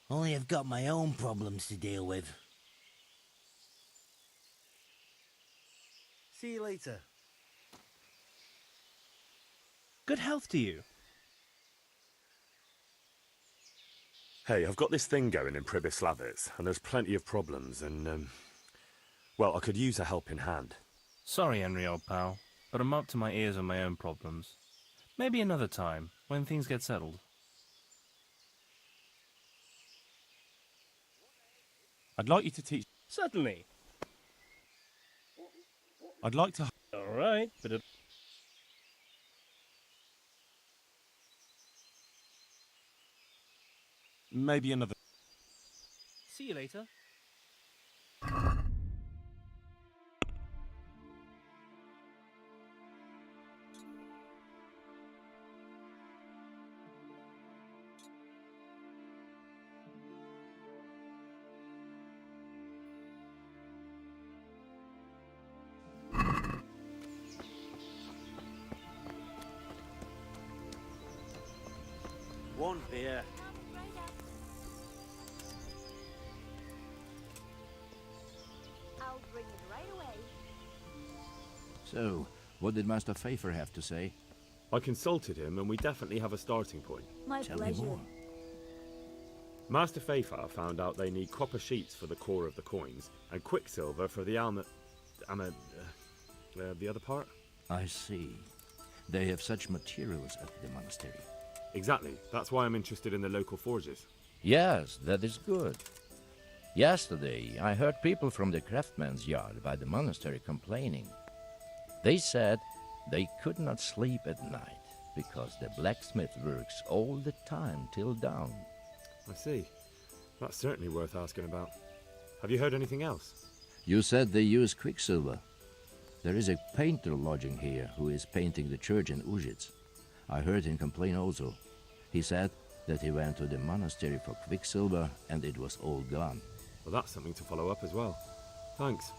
Only I've got my own problems to deal with. See you later. Good health to you. Hey, I've got this thing going in Pribyslavitz, and there's plenty of problems, and, well, I could use a helping hand. Sorry, Henry, old pal, but I'm up to my ears on my own problems. Maybe another time, when things get settled. I'd like you to teach... Certainly. I'd like to... All right, but... Maybe another... See you later. one beer. I'll bring it right away. So, what did Master Pfeiffer have to say? I consulted him, and we definitely have a starting point. My Tell pleasure. me more. Master Pfeiffer found out they need copper sheets for the core of the coins, and quicksilver for the the other part? I see. They have such materials at the monastery. Exactly. That's why I'm interested in the local forges. Yes, that is good. Yesterday, I heard people from the craftsman's yard by the monastery complaining. They said they could not sleep at night because the blacksmith works all the time till dawn. I see. That's certainly worth asking about. Have you heard anything else? You said they use quicksilver. There is a painter lodging here who is painting the church in Ujits. I heard him complain also. He said that he went to the monastery for quicksilver and it was all gone. Well, that's something to follow up as well. Thanks.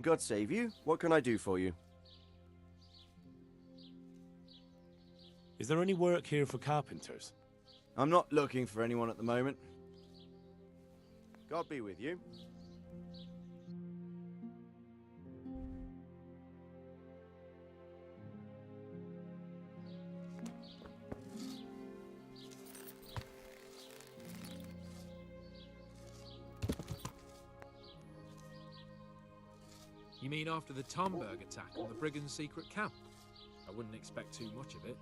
God save you. What can I do for you? Is there any work here for carpenters? I'm not looking for anyone at the moment. God be with you. You mean after the Tomberg attack on the brigands' secret camp? I wouldn't expect too much of it.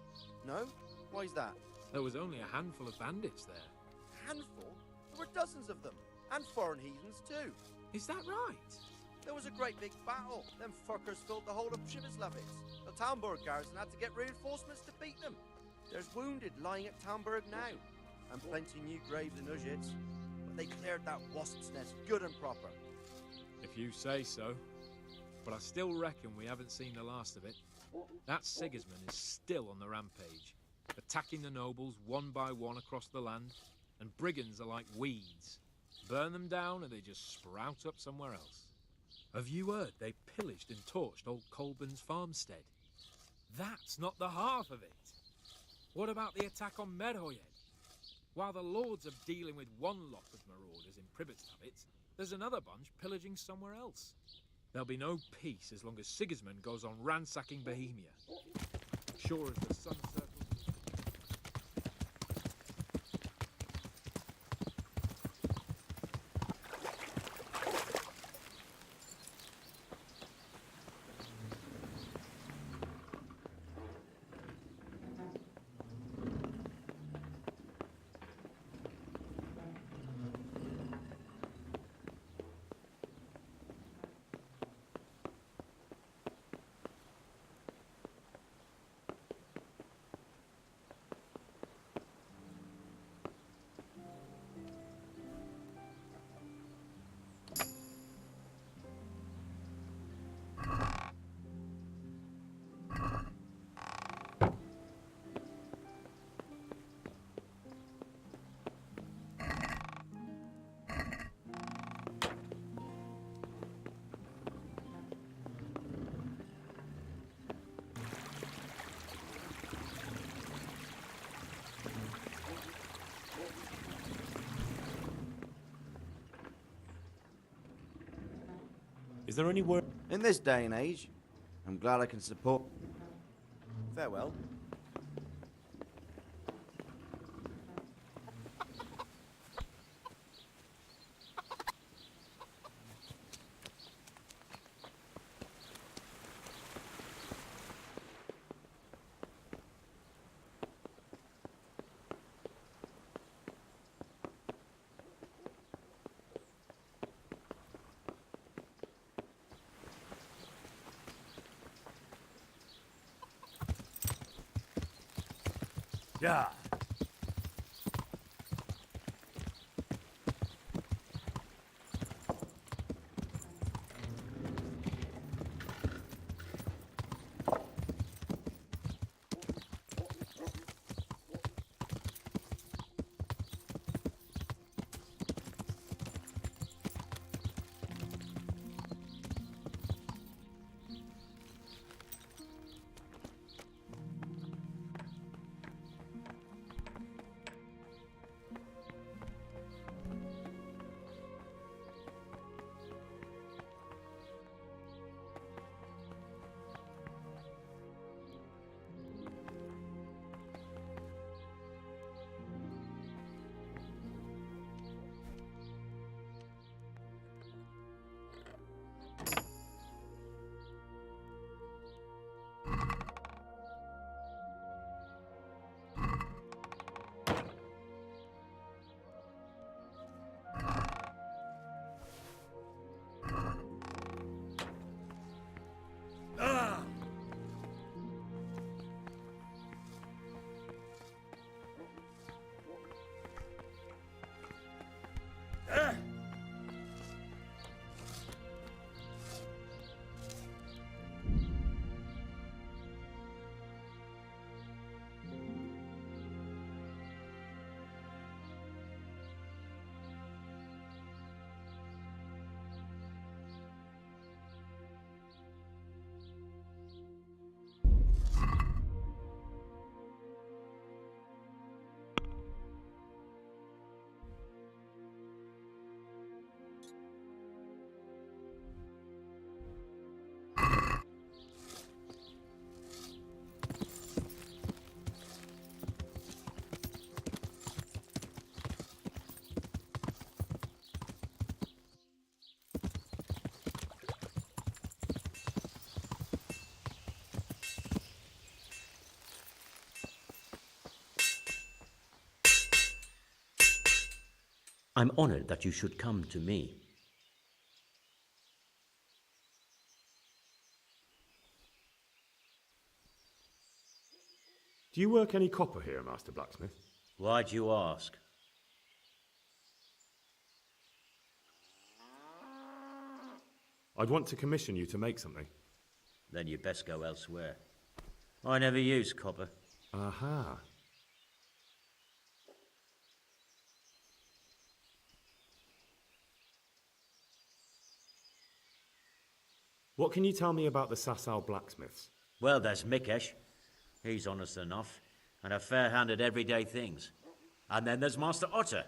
No? Why's that? There was only a handful of bandits there. Handful? There were dozens of them. And foreign heathens too. Is that right? There was a great big battle. Them fuckers filled the whole of Przemyslavitz. The Talmberg garrison had to get reinforcements to beat them. There's wounded lying at Talmberg now. And plenty new graves in Ujits. But they cleared that wasp's nest good and proper. If you say so. But I still reckon we haven't seen the last of it. That Sigismund is still on the rampage, attacking the nobles one by one across the land, and brigands are like weeds. Burn them down and they just sprout up somewhere else. Have you heard they pillaged and torched old Colburn's farmstead? That's not the half of it. What about the attack on Merhoyed? While the lords are dealing with one lot of marauders in Pribistavitz, there's another bunch pillaging somewhere else. There'll be no peace as long as Sigismund goes on ransacking Bohemia. Sure as the sun circles... Is there any work? In this day and age, I'm glad I can support... Farewell. Yeah. I'm honored that you should come to me. Do you work any copper here, Master Blacksmith? Why do you ask? I'd want to commission you to make something. Then you'd best go elsewhere. I never use copper. Aha. What can you tell me about the Sasau blacksmiths? Well, there's Mikesh. He's honest enough, and a fair-handed everyday things. And then there's Master Otter.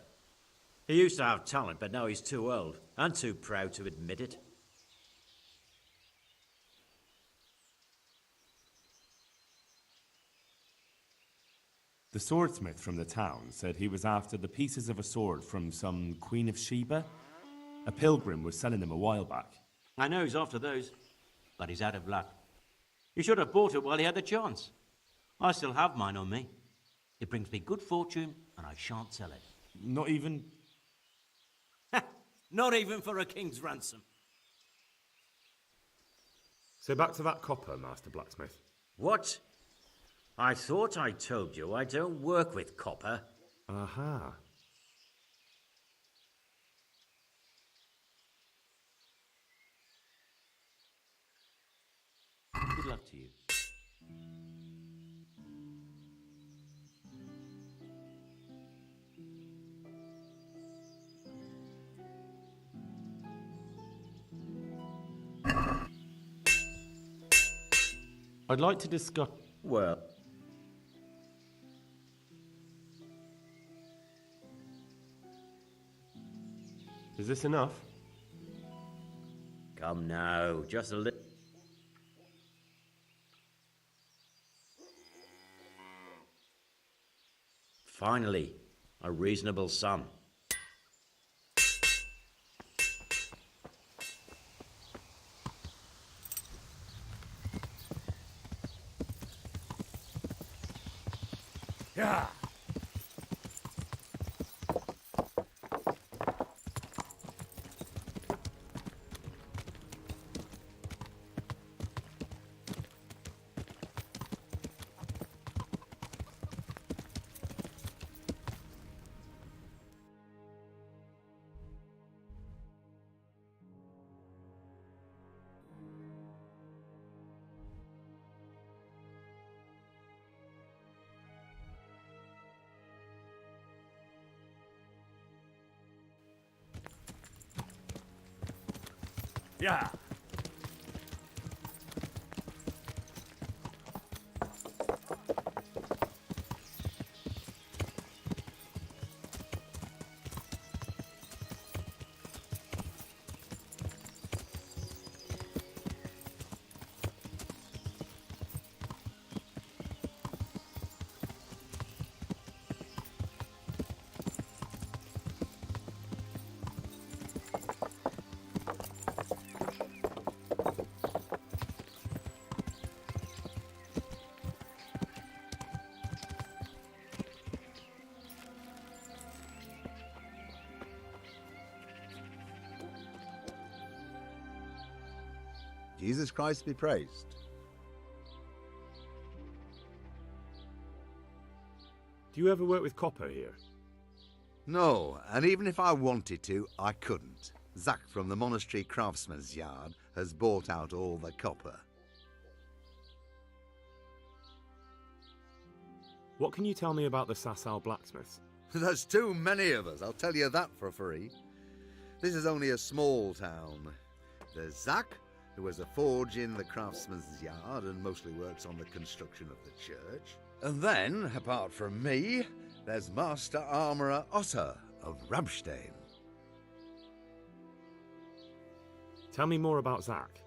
He used to have talent, but now he's too old, and too proud to admit it. The swordsmith from the town said he was after the pieces of a sword from some Queen of Sheba. A pilgrim was selling them a while back. I know he's after those, but he's out of luck. He should have bought it while he had the chance. I still have mine on me. It brings me good fortune, and I shan't sell it. Not even... Not even for a king's ransom. So back to that copper, Master Blacksmith. What? I thought I told you I don't work with copper. Aha. Good luck to you. I'd like to discuss... Well... Is this enough? Come now, just a little... Finally, a reasonable sum. Yeah. Yeah. Jesus Christ be praised. Do you ever work with copper here? No, and even if I wanted to, I couldn't. Zach from the monastery craftsman's yard has bought out all the copper. What can you tell me about the Sasau blacksmiths? There's too many of us, I'll tell you that for free. This is only a small town. There's Zach, who has a forge in the craftsman's yard and mostly works on the construction of the church. And then, apart from me, there's Master Armourer Otter of Ramstein. Tell me more about Zach.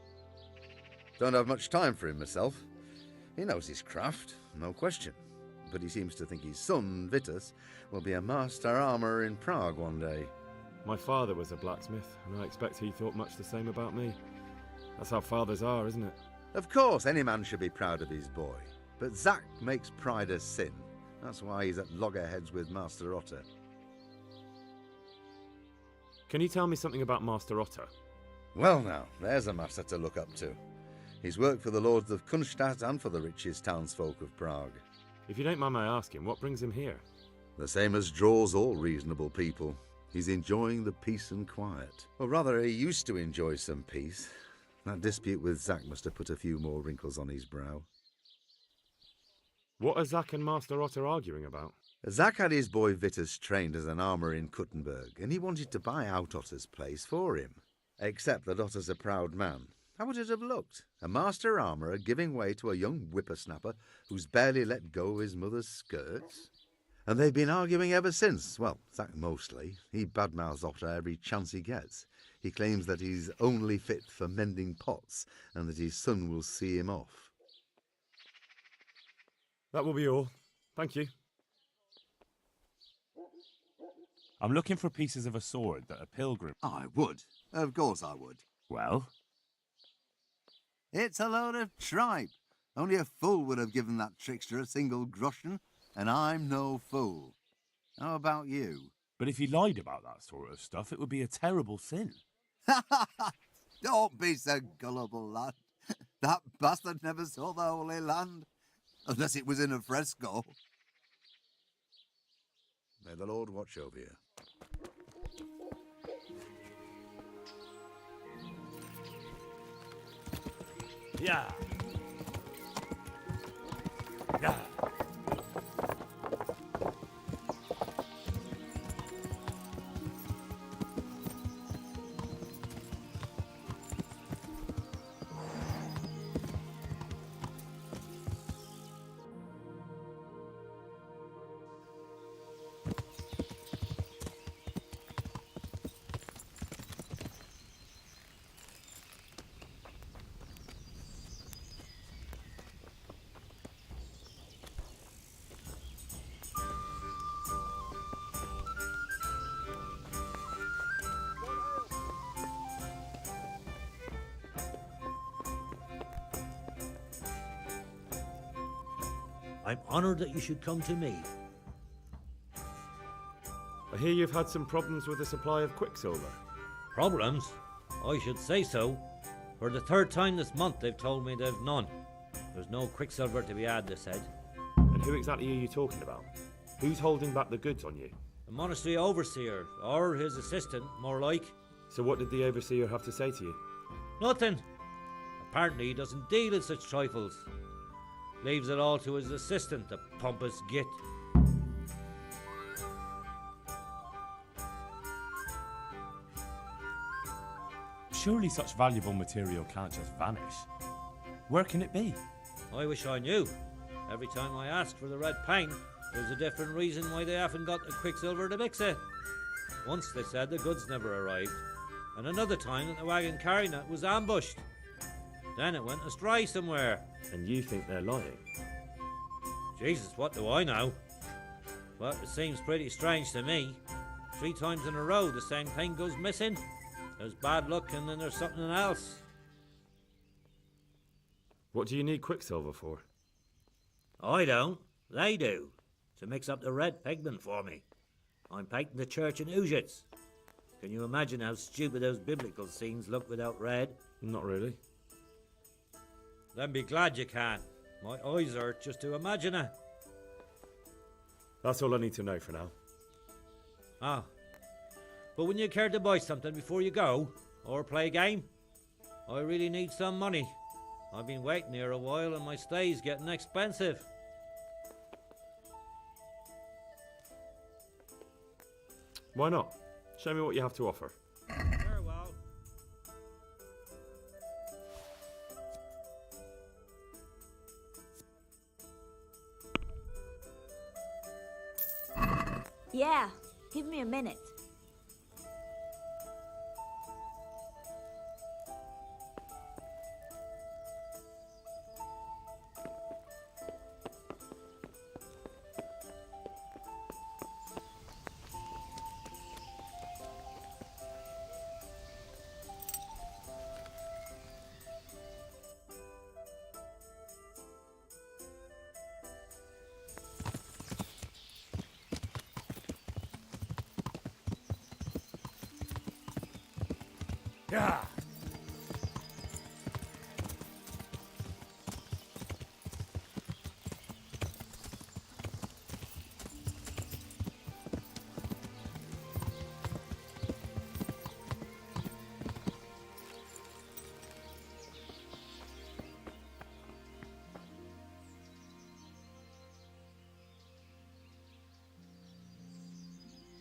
Don't have much time for him myself. He knows his craft, no question. But he seems to think his son, Vitus, will be a master armourer in Prague one day. My father was a blacksmith, and I expect he thought much the same about me. That's how fathers are, isn't it? Of course, any man should be proud of his boy. But Zach makes pride a sin. That's why he's at loggerheads with Master Otter. Can you tell me something about Master Otter? Well now, there's a master to look up to. He's worked for the lords of Kunstadt and for the richest townsfolk of Prague. If you don't mind my asking, what brings him here? The same as draws all reasonable people. He's enjoying the peace and quiet. Or rather, he used to enjoy some peace. That dispute with Zach must have put a few more wrinkles on his brow. What are Zach and Master Otter arguing about? Zach had his boy Vitus trained as an armourer in Kuttenberg, and he wanted to buy out Otter's place for him. Except that Otter's a proud man. How would it have looked? A master armourer giving way to a young whippersnapper who's barely let go of his mother's skirts? And they've been arguing ever since. Well, Zach mostly. He badmouths Otter every chance he gets. He claims that he's only fit for mending pots and that his son will see him off. That will be all. Thank you. I'm looking for pieces of a sword that a pilgrim... I would. Of course I would. Well? It's a load of tripe. Only a fool would have given that trickster a single groschen, and I'm no fool. How about you? But if he lied about that sort of stuff, it would be a terrible sin. Don't be so gullible, lad. That bastard never saw the Holy Land, unless it was in a fresco. May the Lord watch over you. Yeah. Yeah. I'm honoured that you should come to me. I hear you've had some problems with the supply of quicksilver. Problems? I should say so. For the third time this month they've told me they've none. There's no quicksilver to be had, they said. And who exactly are you talking about? Who's holding back the goods on you? The monastery overseer, or his assistant, more like. So what did the overseer have to say to you? Nothing. Apparently he doesn't deal in such trifles. Leaves it all to his assistant, the pompous git. Surely such valuable material can't just vanish. Where can it be? I wish I knew. Every time I ask for the red paint, there's a different reason why they haven't got the quicksilver to mix it. Once they said the goods never arrived, and another time that the wagon carrying it was ambushed. Then it went astray somewhere. And you think they're lying? Jesus, what do I know? But it seems pretty strange to me. 3 times in a row the same thing goes missing. There's bad luck and then there's something else. What do you need quicksilver for? I don't. They do. To mix up the red pigment for me. I'm painting the church in Ujits. Can you imagine how stupid those biblical scenes look without red? Not really. Then be glad you can. My eyes hurt just to imagine it. That's all I need to know for now. Ah. But wouldn't you care to buy something before you go? Or play a game? I really need some money. I've been waiting here a while and my stay's getting expensive. Why not? Show me what you have to offer. Very well. Yeah, give me a minute. Yeah.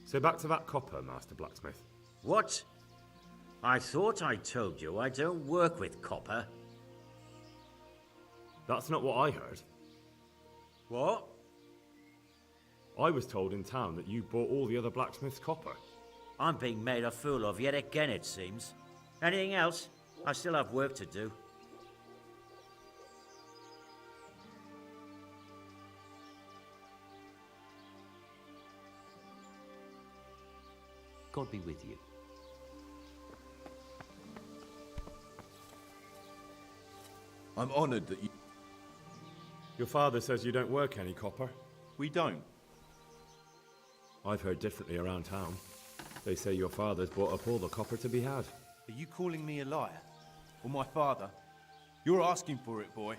So back to that copper, Master Blacksmith. What? I thought I told you I don't work with copper. That's not what I heard. What? I was told in town that you bought all the other blacksmith's copper. I'm being made a fool of yet again, it seems. Anything else? I still have work to do. God be with you. I'm honoured that you... Your father says you don't work any copper. We don't. I've heard differently around town. They say your father's bought up all the copper to be had. Are you calling me a liar? Or my father? You're asking for it, boy.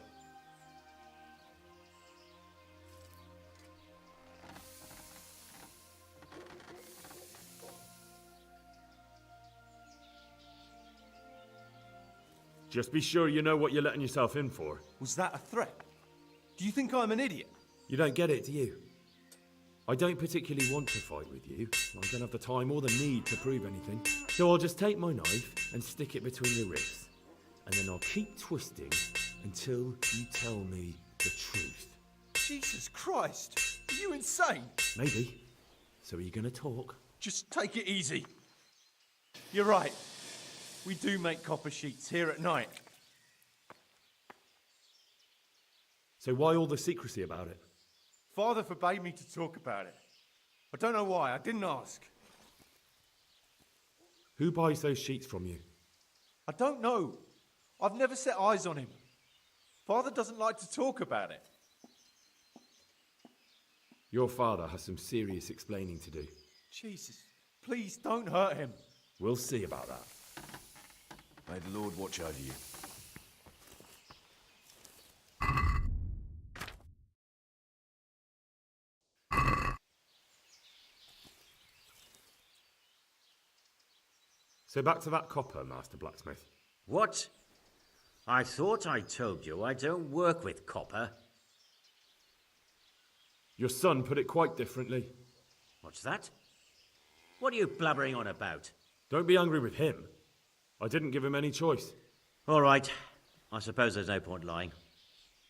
Just be sure you know what you're letting yourself in for. Was that a threat? Do you think I'm an idiot? You don't get it, do you? I don't particularly want to fight with you. I don't have the time or the need to prove anything. So I'll just take my knife and stick it between your ribs. And then I'll keep twisting until you tell me the truth. Jesus Christ! Are you insane? Maybe. So are you going to talk? Just take it easy. You're right. We do make copper sheets here at night. So why all the secrecy about it? Father forbade me to talk about it. I don't know why. I didn't ask. Who buys those sheets from you? I don't know. I've never set eyes on him. Father doesn't like to talk about it. Your father has some serious explaining to do. Jesus, please don't hurt him. We'll see about that. May the Lord watch over you. So back to that copper, Master Blacksmith. What? I thought I told you I don't work with copper. Your son put it quite differently. What's that? What are you blabbering on about? Don't be angry with him. I didn't give him any choice. All right. I suppose there's no point lying.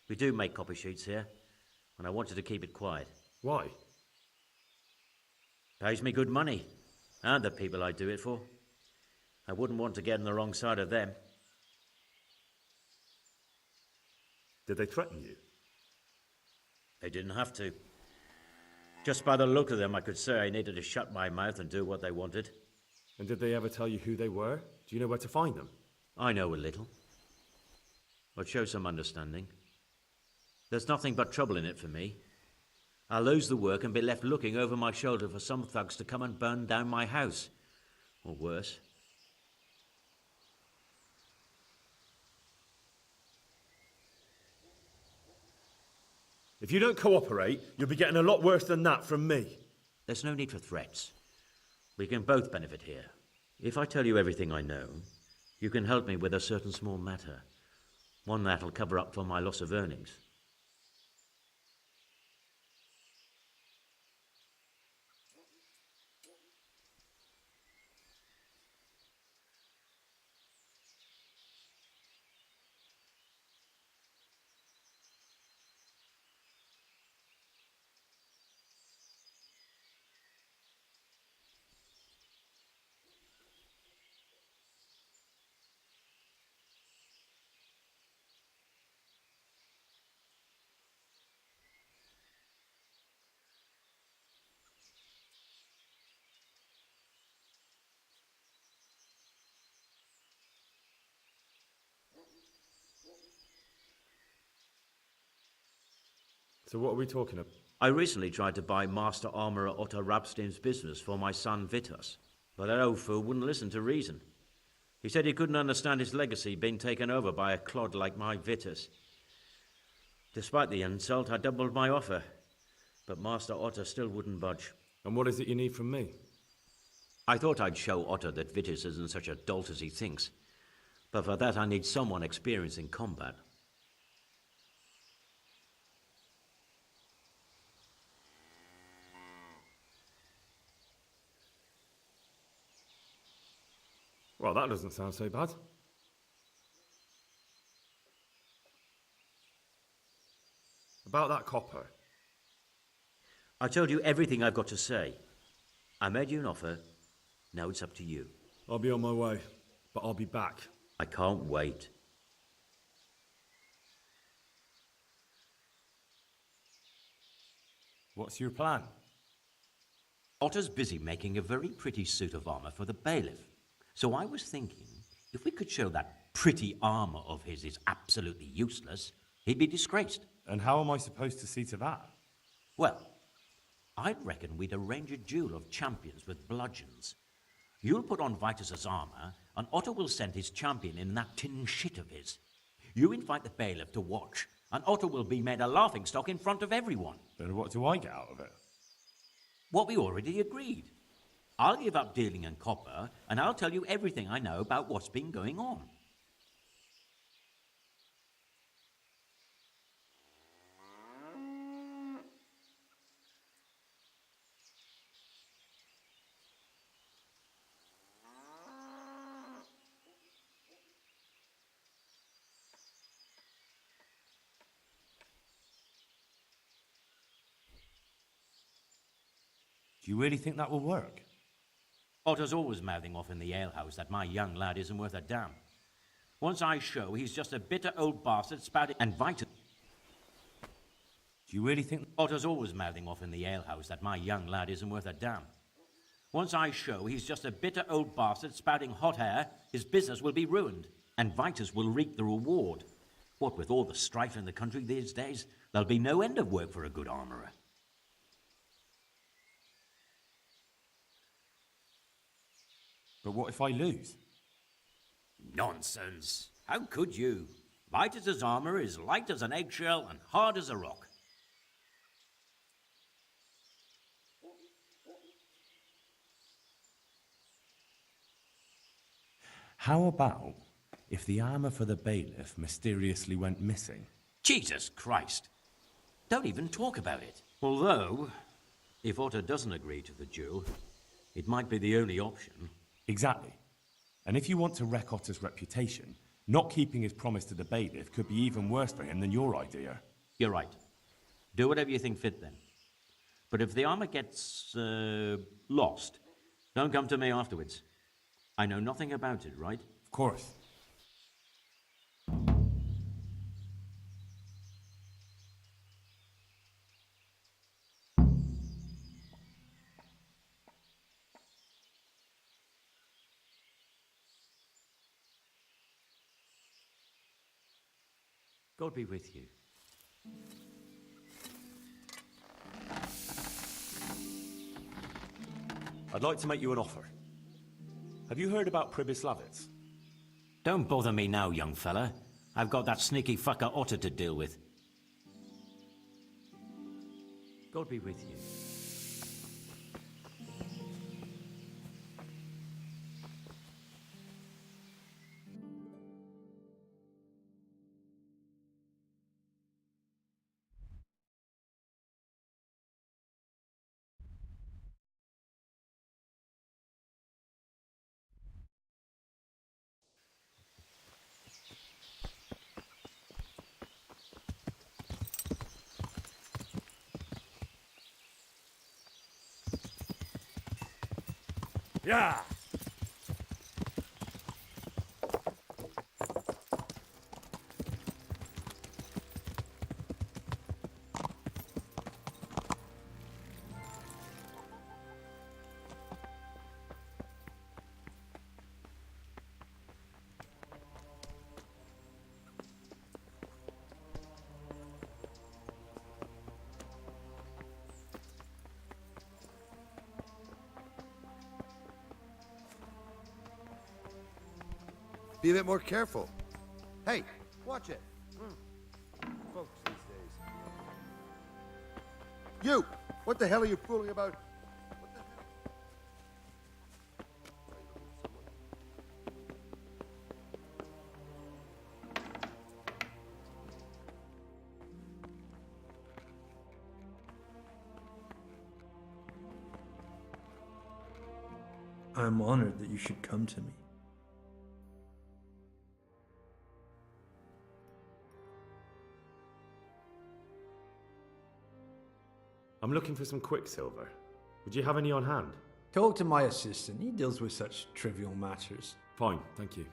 We do make copy sheets here, and I wanted to keep it quiet. Why? Pays me good money, and the people I do it for. I wouldn't want to get on the wrong side of them. Did they threaten you? They didn't have to. Just by the look of them, I could say I needed to shut my mouth and do what they wanted. And did they ever tell you who they were? Do you know where to find them? I know a little. But show some understanding. There's nothing but trouble in it for me. I'll lose the work and be left looking over my shoulder for some thugs to come and burn down my house. Or worse. If you don't cooperate, you'll be getting a lot worse than that from me. There's no need for threats. We can both benefit here. If I tell you everything I know, you can help me with a certain small matter. One that'll cover up for my loss of earnings. So what are we talking about? I recently tried to buy Master Armourer Otto Rabstein's business for my son Vitus, but that old fool wouldn't listen to reason. He said he couldn't understand his legacy being taken over by a clod like my Vitus. Despite the insult, I doubled my offer, but Master Otto still wouldn't budge. And what is it you need from me? I thought I'd show Otto that Vitus isn't such a dolt as he thinks, but for that I need someone experienced in combat. Well, that doesn't sound so bad. About that copper. I told you everything I've got to say. I made you an offer. Now it's up to you. I'll be on my way, but I'll be back. I can't wait. What's your plan? Otto's busy making a very pretty suit of armor for the bailiff. So I was thinking, if we could show that pretty armor of his is absolutely useless, he'd be disgraced. And how am I supposed to see to that? Well, I'd reckon we'd arrange a duel of champions with bludgeons. You'll put on Vitus's armor, and Otto will send his champion in that tin shit of his. You invite the bailiff to watch, and Otto will be made a laughingstock in front of everyone. Then what do I get out of it? What we already agreed. I'll give up dealing in copper, and I'll tell you everything I know about what's been going on. Do you really think that will work? Otto's always mouthing off in the alehouse that my young lad isn't worth a damn. Once I show he's just a bitter old bastard spouting and Vitus... Do you really think... Otto's always mouthing off in the alehouse that my young lad isn't worth a damn. Once I show he's just a bitter old bastard spouting hot air, his business will be ruined, and Vitus will reap the reward. What with all the strife in the country these days, there'll be no end of work for a good armourer. But what if I lose? Nonsense. How could you? Vitus's armour is light as an eggshell and hard as a rock. How about if the armour for the bailiff mysteriously went missing? Jesus Christ. Don't even talk about it. Although, if Otto doesn't agree to the duel, it might be the only option. Exactly. And if you want to wreck Otter's reputation, not keeping his promise to the bailiff could be even worse for him than your idea. You're right. Do whatever you think fit then. But if the armor gets lost, don't come to me afterwards. I know nothing about it, right? Of course. God be with you. I'd like to make you an offer. Have you heard about Pribyslavitz? Don't bother me now, young fella. I've got that sneaky fucker Otter to deal with. God be with you. Yeah! Be a bit more careful. Hey, watch it. Folks these days. You! What the hell are you fooling about? I'm honored that you should come to me. I'm looking for some quicksilver. Would you have any on hand? Talk to my assistant. He deals with such trivial matters. Fine, thank you.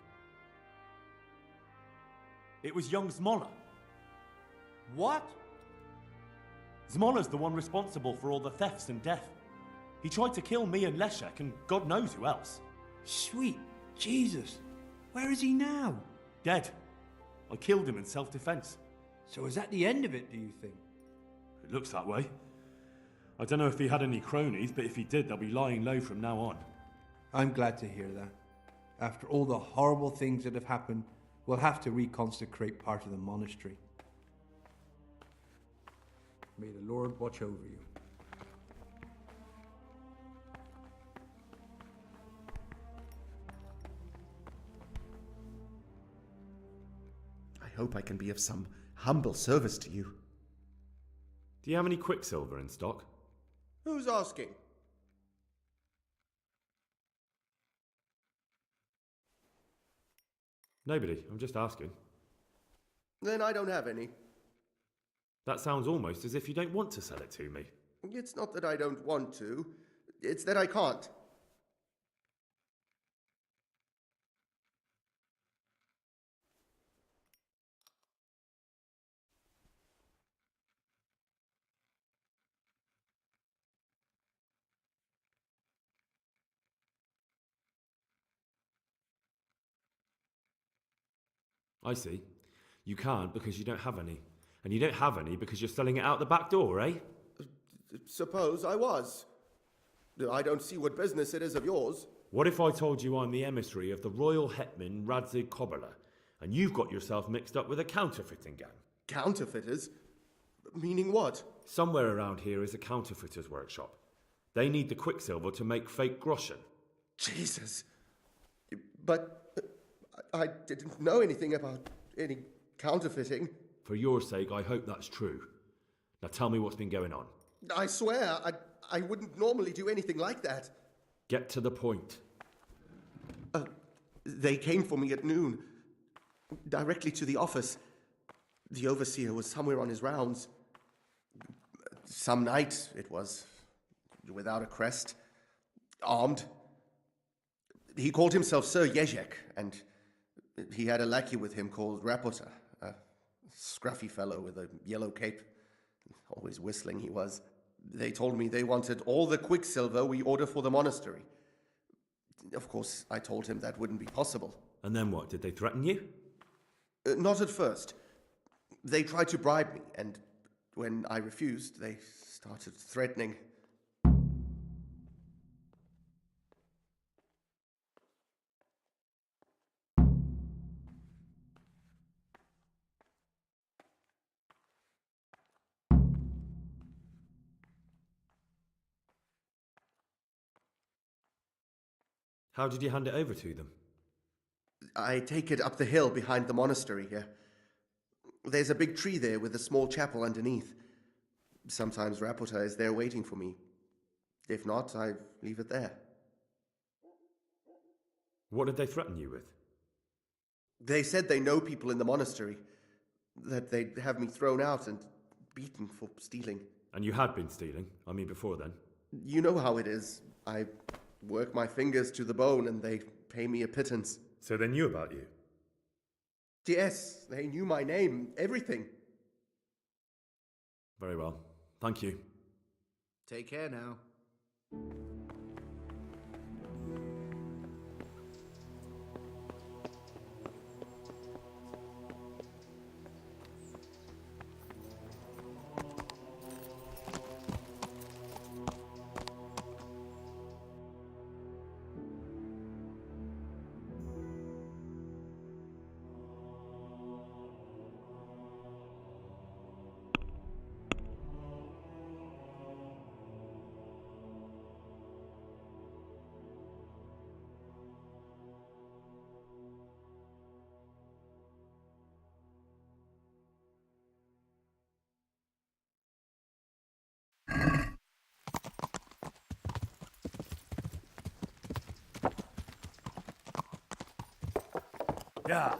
It was young Zmola. What? Zmola's the one responsible for all the thefts and death. He tried to kill me and Leszek and God knows who else. Sweet Jesus. Where is he now? Dead. I killed him in self-defense. So is that the end of it, do you think? It looks that way. I don't know if he had any cronies, but if he did, they'll be lying low from now on. I'm glad to hear that. After all the horrible things that have happened, we'll have to reconsecrate part of the monastery. May the Lord watch over you. I hope I can be of some humble service to you. Do you have any quicksilver in stock? Who's asking? Nobody. I'm just asking. Then I don't have any. That sounds almost as if you don't want to sell it to me. It's not that I don't want to. It's that I can't. I see. You can't because you don't have any. And you don't have any because you're selling it out the back door, eh? Suppose I was. I don't see what business it is of yours. What if I told you I'm the emissary of the royal hetman Radzig Kobyla, and you've got yourself mixed up with a counterfeiting gang? Counterfeiters? Meaning what? Somewhere around here is a counterfeiter's workshop. They need the quicksilver to make fake groschen. Jesus. But I didn't know anything about any counterfeiting. For your sake, I hope that's true. Now tell me what's been going on. I swear, I wouldn't normally do anything like that. Get to the point. They came for me at noon, directly to the office. The overseer was somewhere on his rounds. Some knight, it was, without a crest, armed. He called himself Sir Jezek, and he had a lackey with him called Rapota, a scruffy fellow with a yellow cape. Always whistling he was. They told me they wanted all the quicksilver we order for the monastery. Of course, I told him that wouldn't be possible. And then what? Did they threaten you? Not at first. They tried to bribe me, and when I refused, they started threatening. How did you hand it over to them? I take it up the hill behind the monastery here. There's a big tree there with a small chapel underneath. Sometimes Rapota is there waiting for me. If not, I leave it there. What did they threaten you with? They said they know people in the monastery, that they'd have me thrown out and beaten for stealing. And you had been stealing? I mean, before then? You know how it is. I work my fingers to the bone and they pay me a pittance. So they knew about you? Yes, they knew my name, everything. Very well. Thank you. Take care now. Yeah.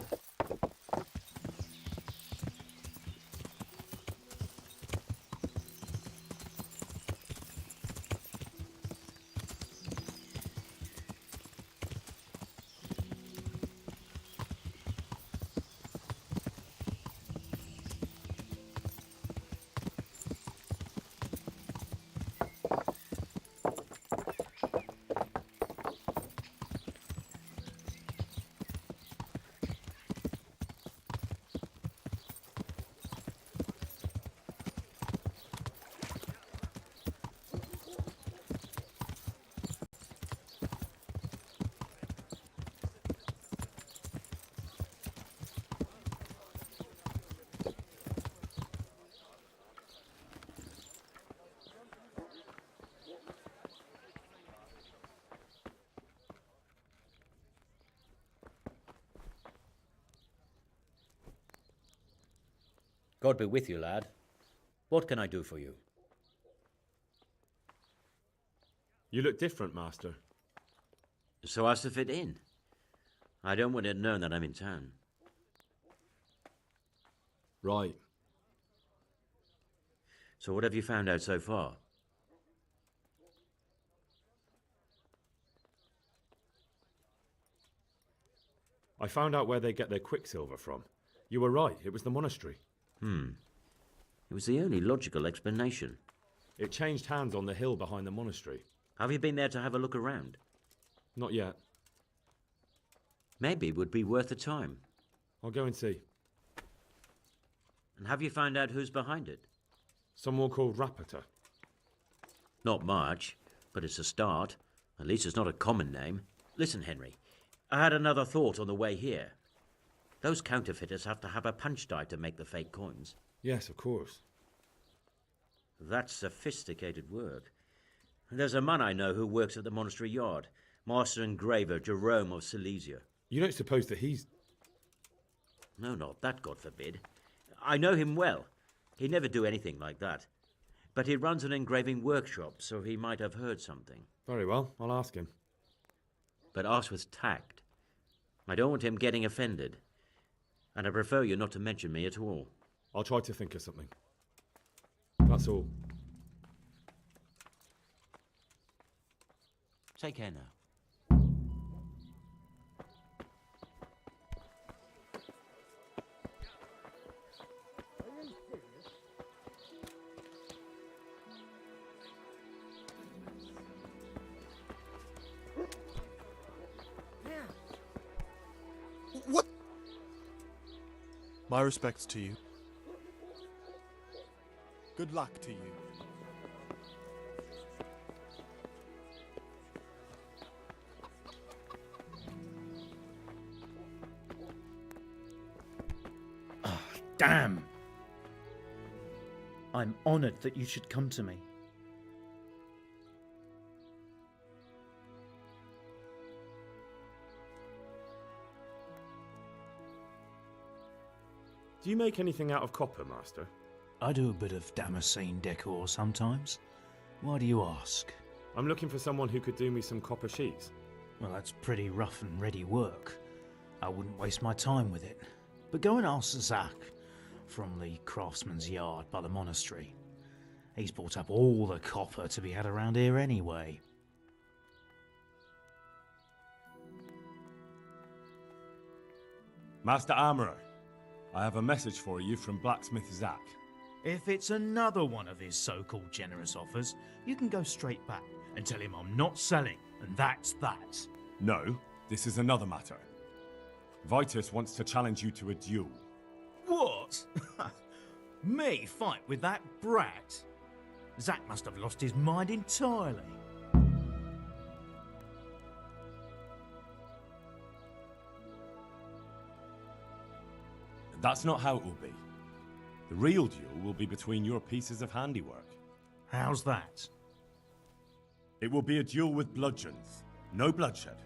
God be with you, lad. What can I do for you? You look different, Master. So as to fit in. I don't want it known that I'm in town. Right. So what have you found out so far? I found out where they get their quicksilver from. You were right, it was the monastery. It was the only logical explanation. It changed hands on the hill behind the monastery. Have you been there to have a look around? Not yet. Maybe it would be worth the time. I'll go and see. And have you found out who's behind it? Someone called Rapota. Not much, but it's a start. At least it's not a common name. Listen, Henry, I had another thought on the way here. Those counterfeiters have to have a punch die to make the fake coins. Yes, of course. That's sophisticated work. There's a man I know who works at the monastery yard, Master Engraver Jerome of Silesia. You don't suppose that he's... No, not that, God forbid. I know him well. He'd never do anything like that. But he runs an engraving workshop, so he might have heard something. Very well, I'll ask him. But ask with tact. I don't want him getting offended. And I prefer you not to mention me at all. I'll try to think of something. That's all. Take care now. What? My respects to you. Good luck to you. Damn! I'm honored that you should come to me. Do you make anything out of copper, Master? I do a bit of Damascene decor sometimes. Why do you ask? I'm looking for someone who could do me some copper sheets. Well, that's pretty rough and ready work. I wouldn't waste my time with it. But go and ask Zach from the craftsman's yard by the monastery. He's bought up all the copper to be had around here anyway. Master Armourer, I have a message for you from blacksmith Zach. If it's another one of his so-called generous offers, you can go straight back and tell him I'm not selling, and that's that. No, this is another matter. Vitus wants to challenge you to a duel. What? Me fight with that brat? Zach must have lost his mind entirely. That's not how it will be. The real duel will be between your pieces of handiwork. How's that? It will be a duel with bludgeons. No bloodshed.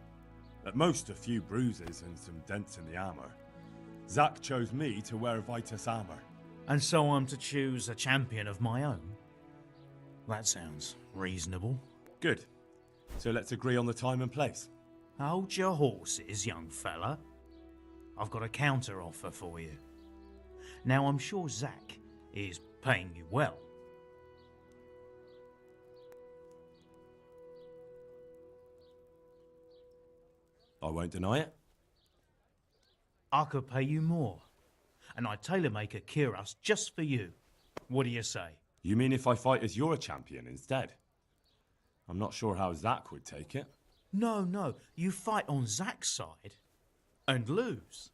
At most, a few bruises and some dents in the armour. Zach chose me to wear Vitus armour. And so I'm to choose a champion of my own? That sounds reasonable. Good. So let's agree on the time and place. Hold your horses, young fella. I've got a counter offer for you. Now, I'm sure Zach is paying you well. I won't deny it. I could pay you more, and I'd tailor-make a cuirass just for you. What do you say? You mean if I fight as your champion instead? I'm not sure how Zach would take it. No, you fight on Zach's side and lose.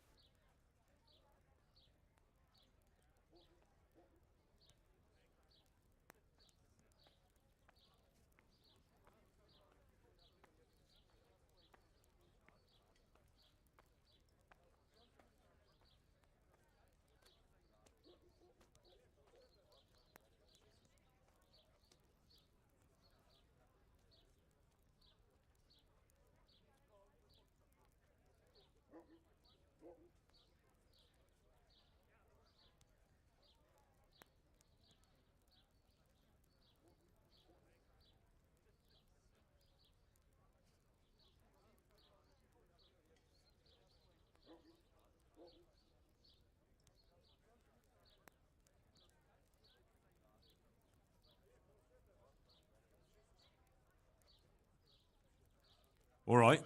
All right,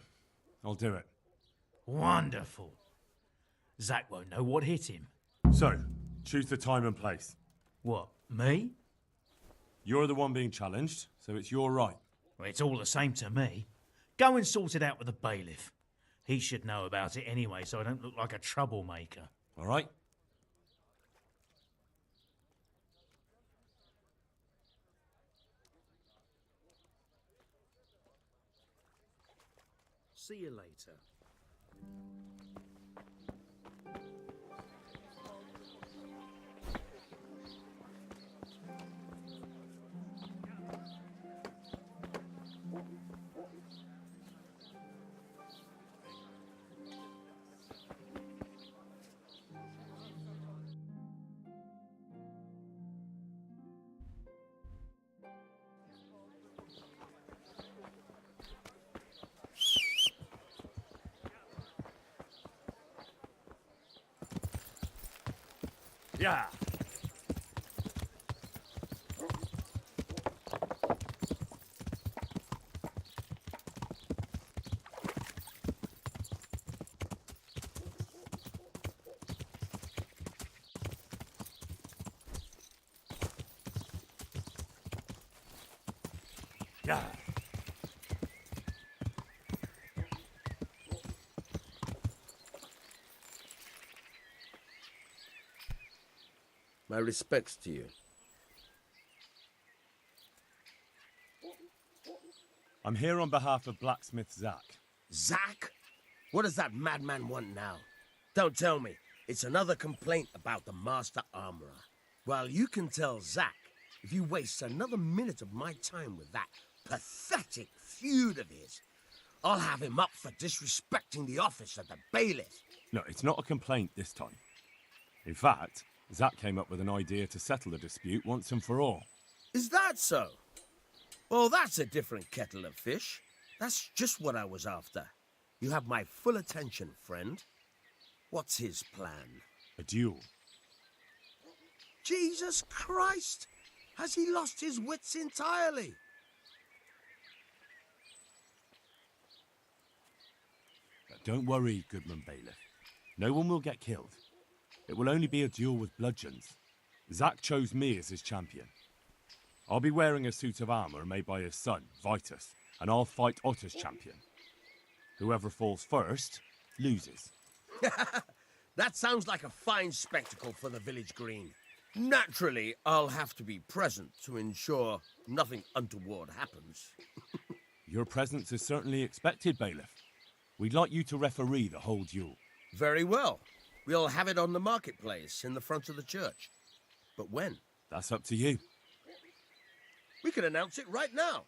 I'll do it. Wonderful. Zach won't know what hit him. So, choose the time and place. What, me? You're the one being challenged, so it's your right. Well, it's all the same to me. Go and sort it out with the bailiff. He should know about it anyway, so I don't look like a troublemaker. All right? See you later. Yeah. Yeah. My respects to you. I'm here on behalf of blacksmith Zach. Zach? What does that madman want now? Don't tell me. It's another complaint about the Master Armorer. Well, you can tell Zach if you waste another minute of my time with that pathetic feud of his. I'll have him up for disrespecting the office of the bailiff. No, it's not a complaint this time. In fact, Zach came up with an idea to settle the dispute once and for all. Is that so? Well, that's a different kettle of fish. That's just what I was after. You have my full attention, friend. What's his plan? A duel. Jesus Christ! Has he lost his wits entirely? Don't worry, Goodman Bailiff. No one will get killed. It will only be a duel with bludgeons. Zach chose me as his champion. I'll be wearing a suit of armour made by his son, Vitus, and I'll fight Otter's champion. Whoever falls first, loses. That sounds like a fine spectacle for the village green. Naturally, I'll have to be present to ensure nothing untoward happens. Your presence is certainly expected, Bailiff. We'd like you to referee the whole duel. Very well. We'll have it on the marketplace in the front of the church. But when? That's up to you. We can announce it right now.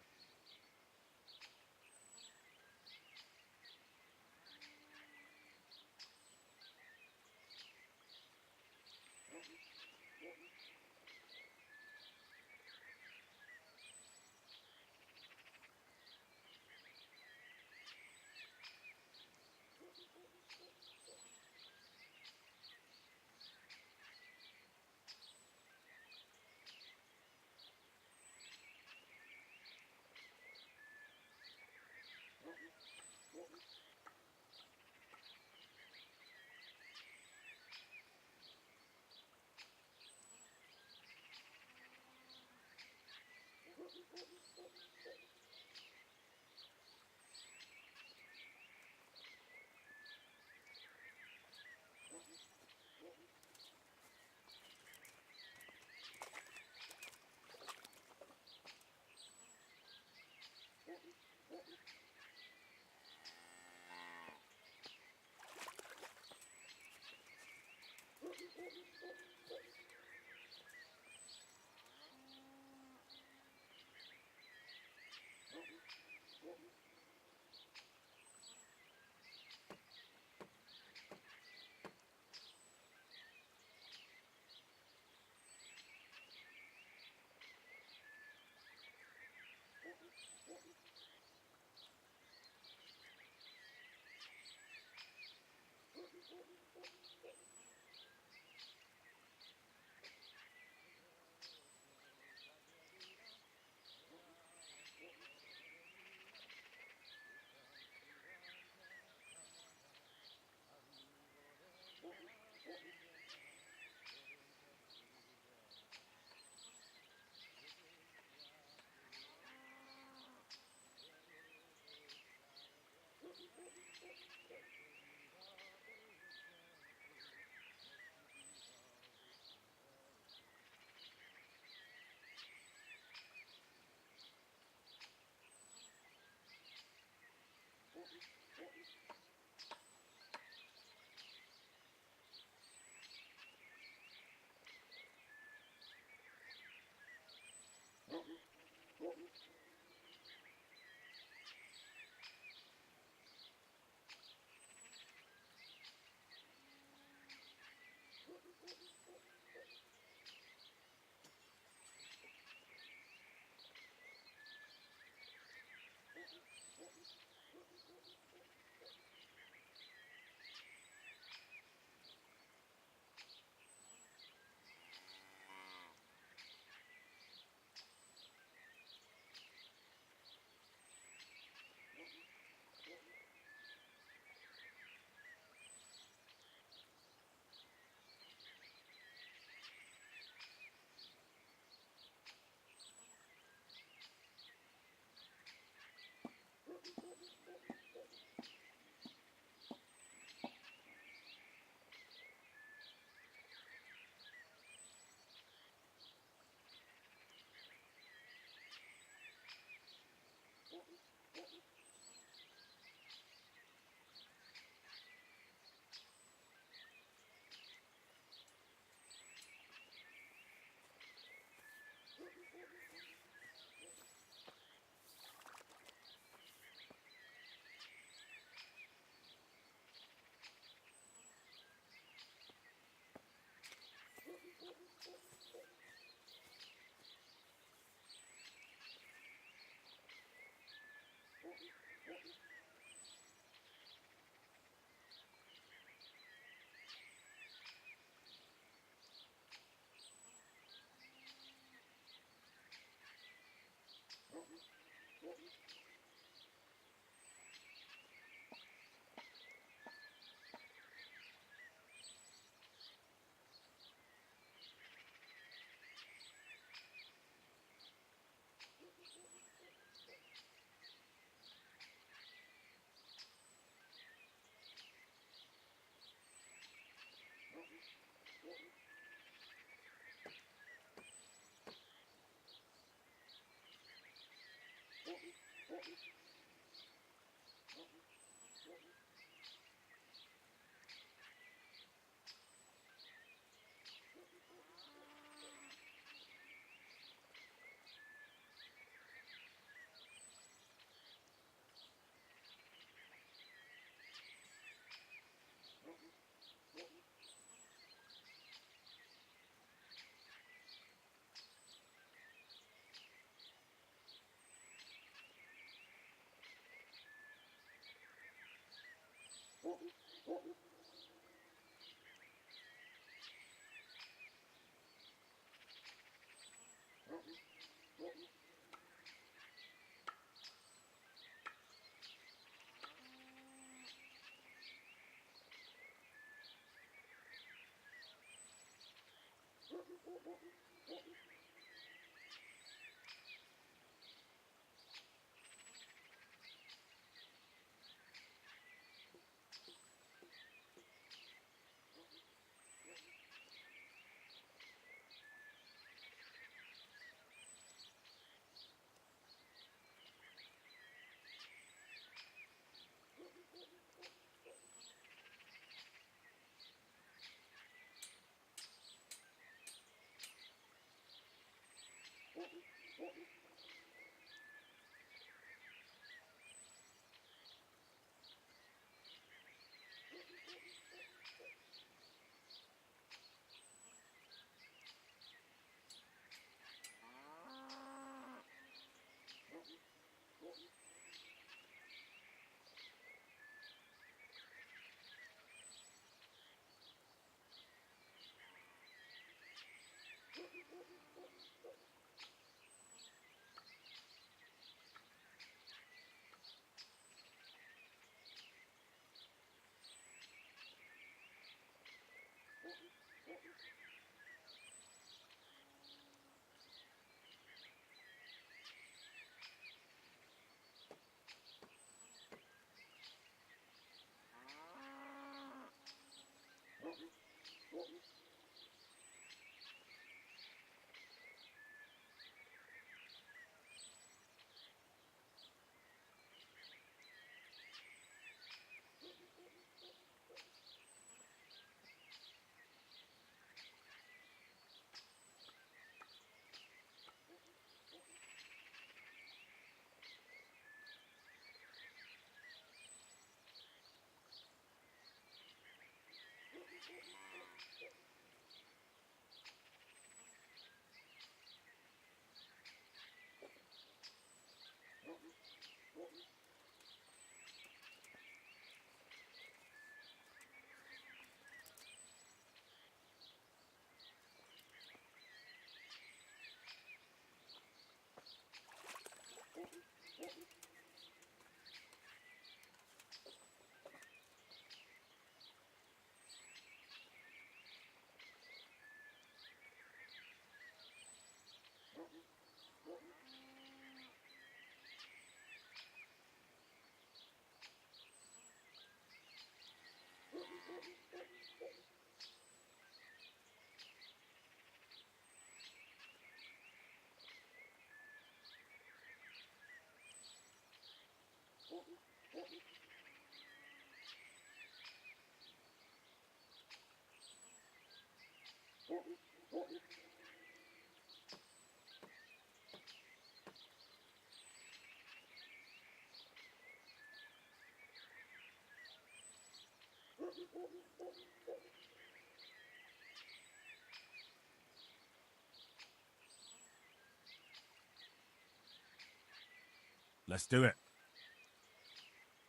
Let's do it.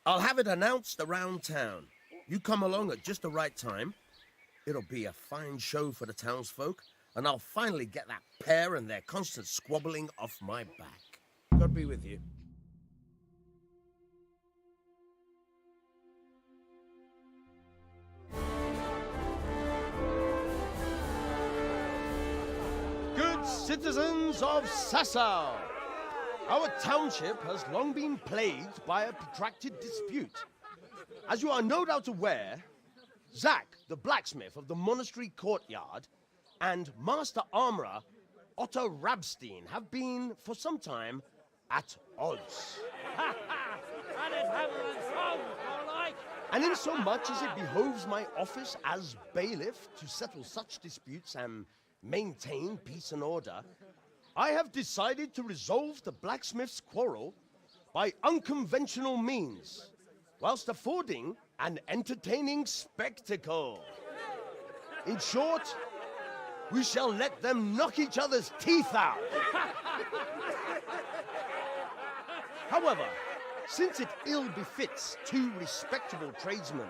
I'll have it announced around town. You come along at just the right time. It'll be a fine show for the townsfolk, and I'll finally get that pair and their constant squabbling off my back. God be with you. Citizens of Sasau, our township has long been plagued by a protracted dispute. As you are no doubt aware, Zack, the blacksmith of the monastery courtyard, and Master Armorer Otto Rabstein have been, for some time, at odds. And it hammer and tongs, more like. And in so much as it behoves my office as bailiff to settle such disputes and maintain peace and order, I have decided to resolve the blacksmith's quarrel by unconventional means, whilst affording an entertaining spectacle. In short, we shall let them knock each other's teeth out. However, since it ill befits two respectable tradesmen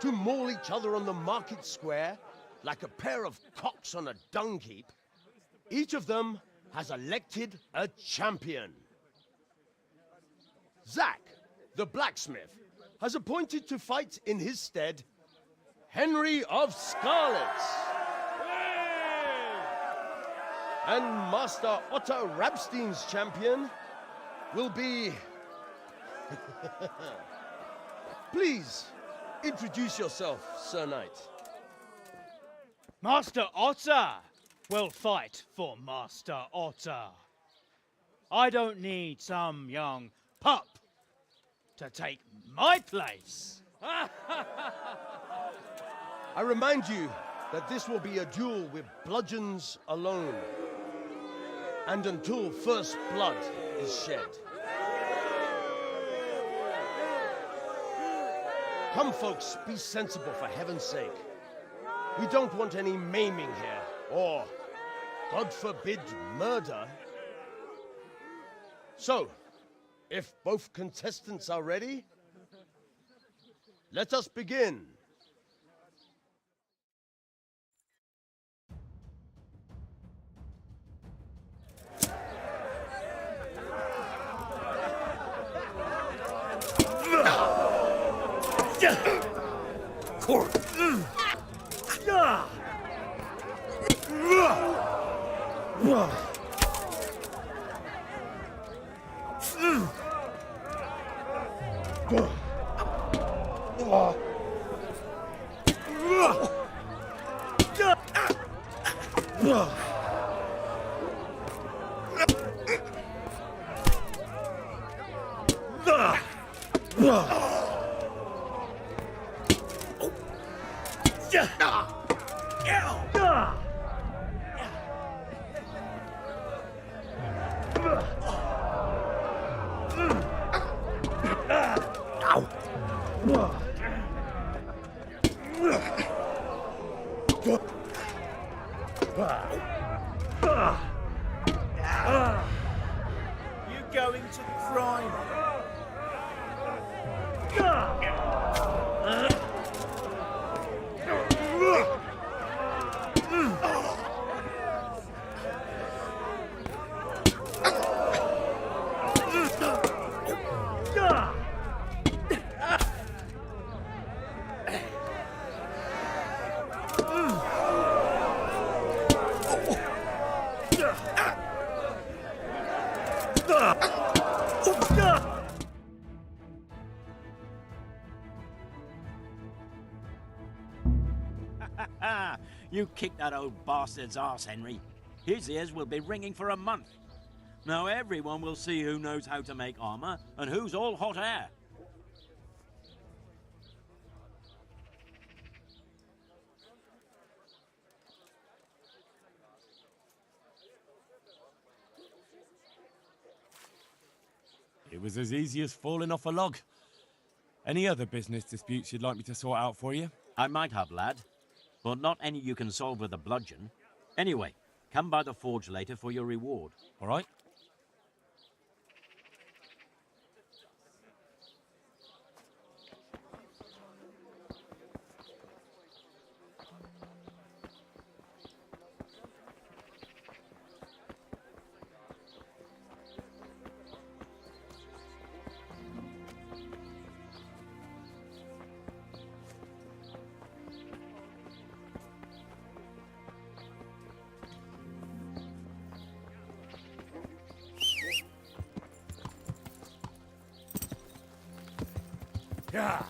to maul each other on the market square like a pair of cocks on a dung heap, each of them has elected a champion. Zack, the blacksmith, has appointed to fight in his stead Henry of Scarlets. And Master Otto Rabstein's champion will be... Please, introduce yourself, Sir Knight. Master Otter will fight for Master Otter. I don't need some young pup to take my place. I remind you that this will be a duel with bludgeons alone, and until first blood is shed. Come, folks, be sensible for heaven's sake. We don't want any maiming here, or, God forbid, murder. So, if both contestants are ready, let us begin. You going to cry? You kicked that old bastard's arse, Henry. His ears will be ringing for a month. Now everyone will see who knows how to make armor and who's all hot air. It was as easy as falling off a log. Any other business disputes you'd like me to sort out for you? I might have, lad, but not any you can solve with a bludgeon. Anyway, come by the forge later for your reward. All right? Yeah.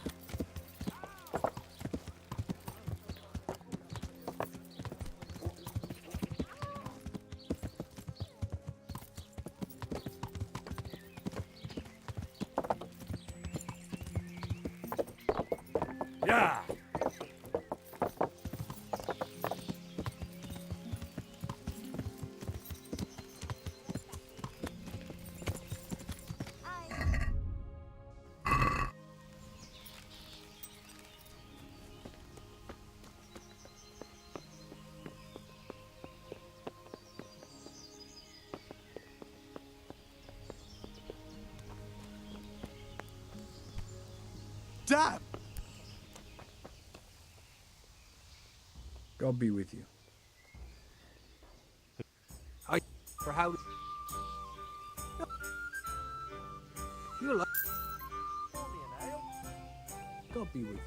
Yeah. Damn! God be with you. For how? You're like. God be with you.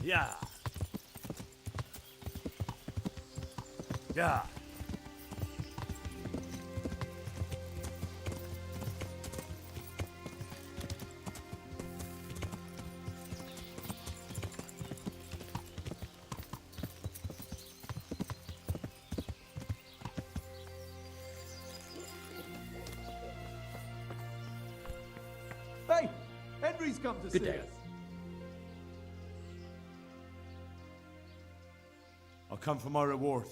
Yeah. Yeah. Hey, Henry's come to Good see day. us. I'll come for my reward.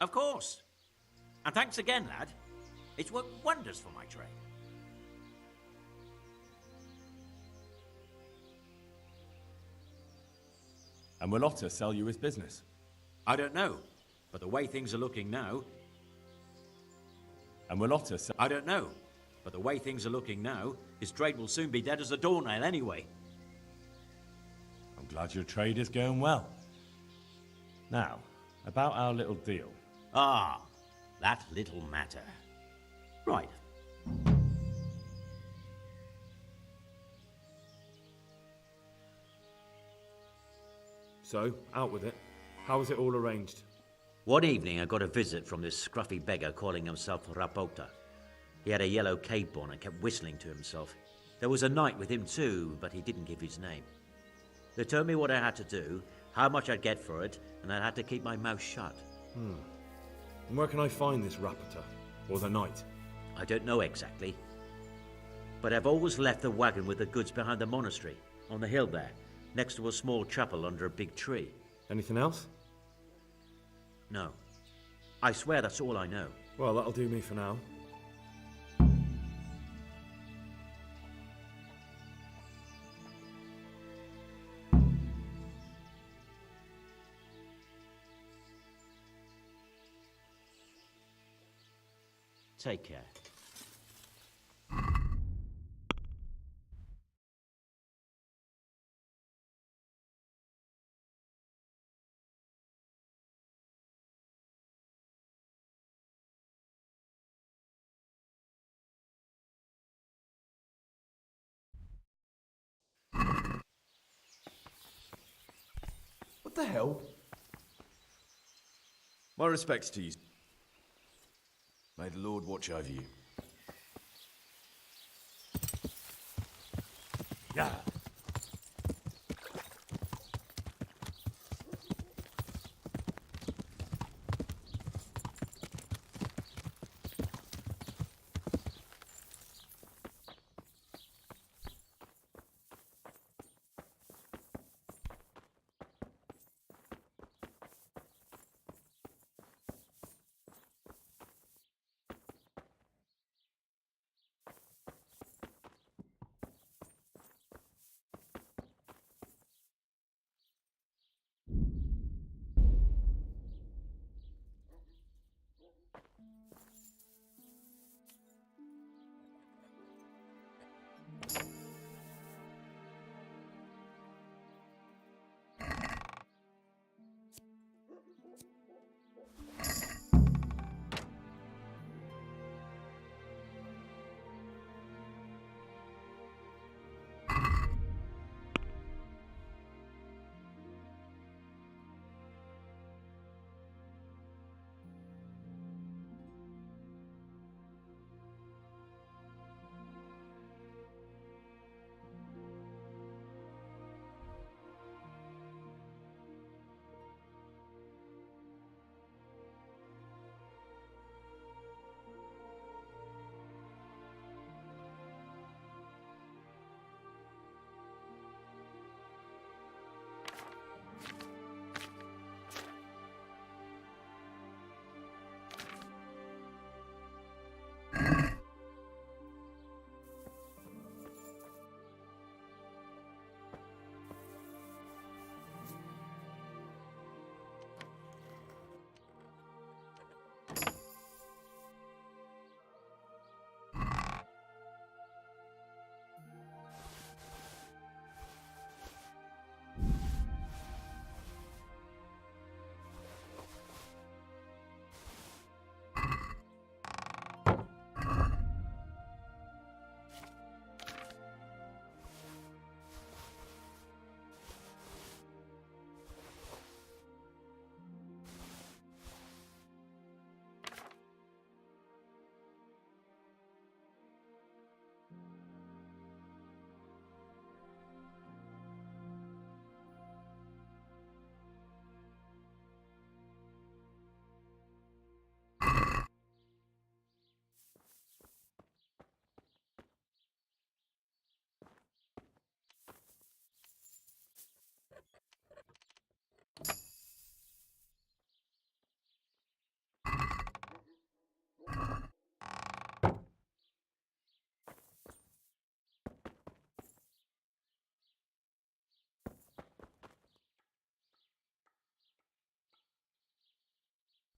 Of course. And thanks again, lad. It's worked wonders for my trade. And will Otter sell you his business? I don't know, but the way things are looking now... And will Otter sell... I don't know, but the way things are looking now, his trade will soon be dead as a doornail anyway. I'm glad your trade is going well. Now, about our little deal. Ah, that little matter. Right. So, out with it. How is it all arranged? One evening I got a visit from this scruffy beggar calling himself Rapota. He had a yellow cape on and kept whistling to himself. There was a knight with him too, but he didn't give his name. They told me what I had to do, how much I'd get for it, and I had to keep my mouth shut. And where can I find this Rapota? Or the knight? I don't know exactly. but I've always left the wagon with the goods behind the monastery, on the hill there, next to a small chapel under a big tree. Anything else? No. I swear that's all I know. Well, that'll do me for now. Take care. What the hell? My respects to you. May the Lord watch over you. Yeah.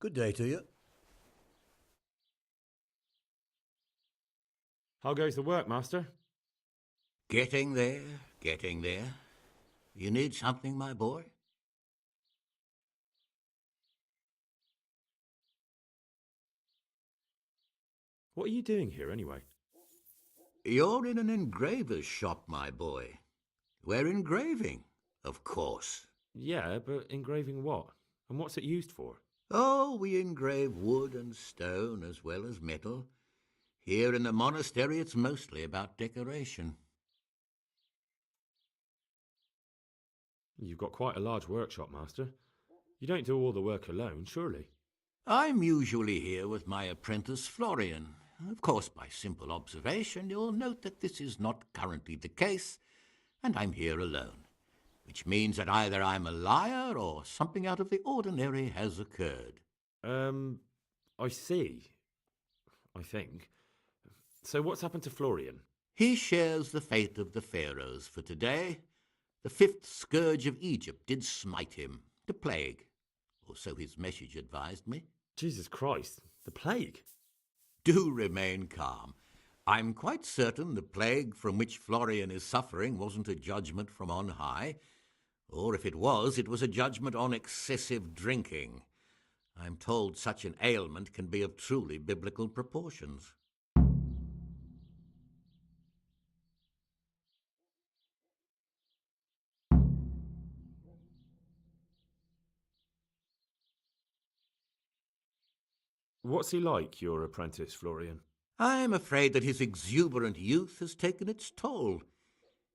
Good day to you. How goes the work, Master? Getting there, getting there. You need something, my boy? What are you doing here, anyway? You're in an engraver's shop, my boy. We're engraving, of course. Yeah, but engraving what? And what's it used for? Oh, we engrave wood and stone as well as metal. Here in the monastery, it's mostly about decoration. You've got quite a large workshop, Master. You don't do all the work alone, surely? I'm usually here with my apprentice, Florian. Of course, by simple observation, you'll note that this is not currently the case, and I'm here alone, which means that either I'm a liar or something out of the ordinary has occurred. I see. I think. So what's happened to Florian? He shares the fate of the pharaohs for today. The fifth scourge of Egypt did smite him, the plague, or so his message advised me. Jesus Christ, the plague? Do remain calm. I'm quite certain the plague from which Florian is suffering wasn't a judgment from on high, or if it was a judgment on excessive drinking. I'm told such an ailment can be of truly biblical proportions. What's he like, your apprentice, Florian? I'm afraid that his exuberant youth has taken its toll.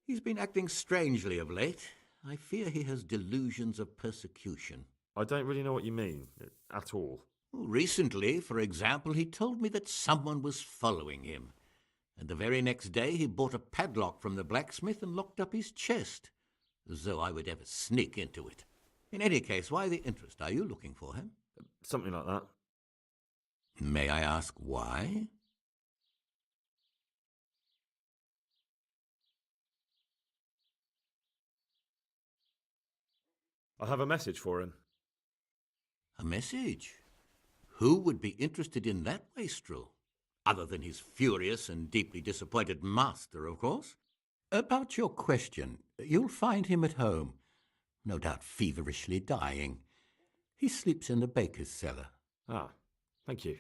He's been acting strangely of late. I fear he has delusions of persecution. I don't really know what you mean, at all. Recently, for example, he told me that someone was following him. And the very next day he bought a padlock from the blacksmith and locked up his chest, as though I would ever sneak into it. In any case, why the interest? Are you looking for him? Something like that. May I ask why? I have a message for him. A message? Who would be interested in that wastrel? Other than his furious and deeply disappointed master, of course. About your question, you'll find him at home, no doubt feverishly dying. He sleeps in the baker's cellar. Ah, thank you.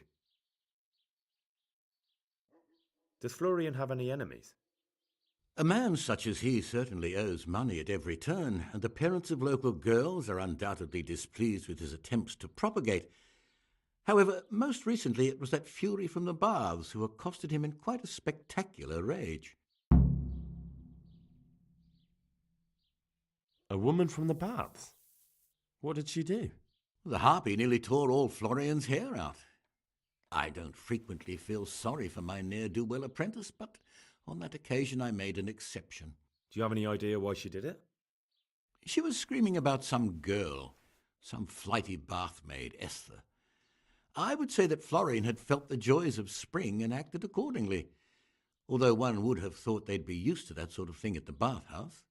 Does Florian have any enemies? A man such as he certainly owes money at every turn, and the parents of local girls are undoubtedly displeased with his attempts to propagate. However, most recently it was that fury from the baths who accosted him in quite a spectacular rage. A woman from the baths? What did she do? The harpy nearly tore all Florian's hair out. I don't frequently feel sorry for my ne'er-do-well apprentice, but on that occasion I made an exception. Do you have any idea why she did it? She was screaming about some girl, some flighty bath-maid, Esther. I would say that Florian had felt the joys of spring and acted accordingly, although one would have thought they'd be used to that sort of thing at the bathhouse.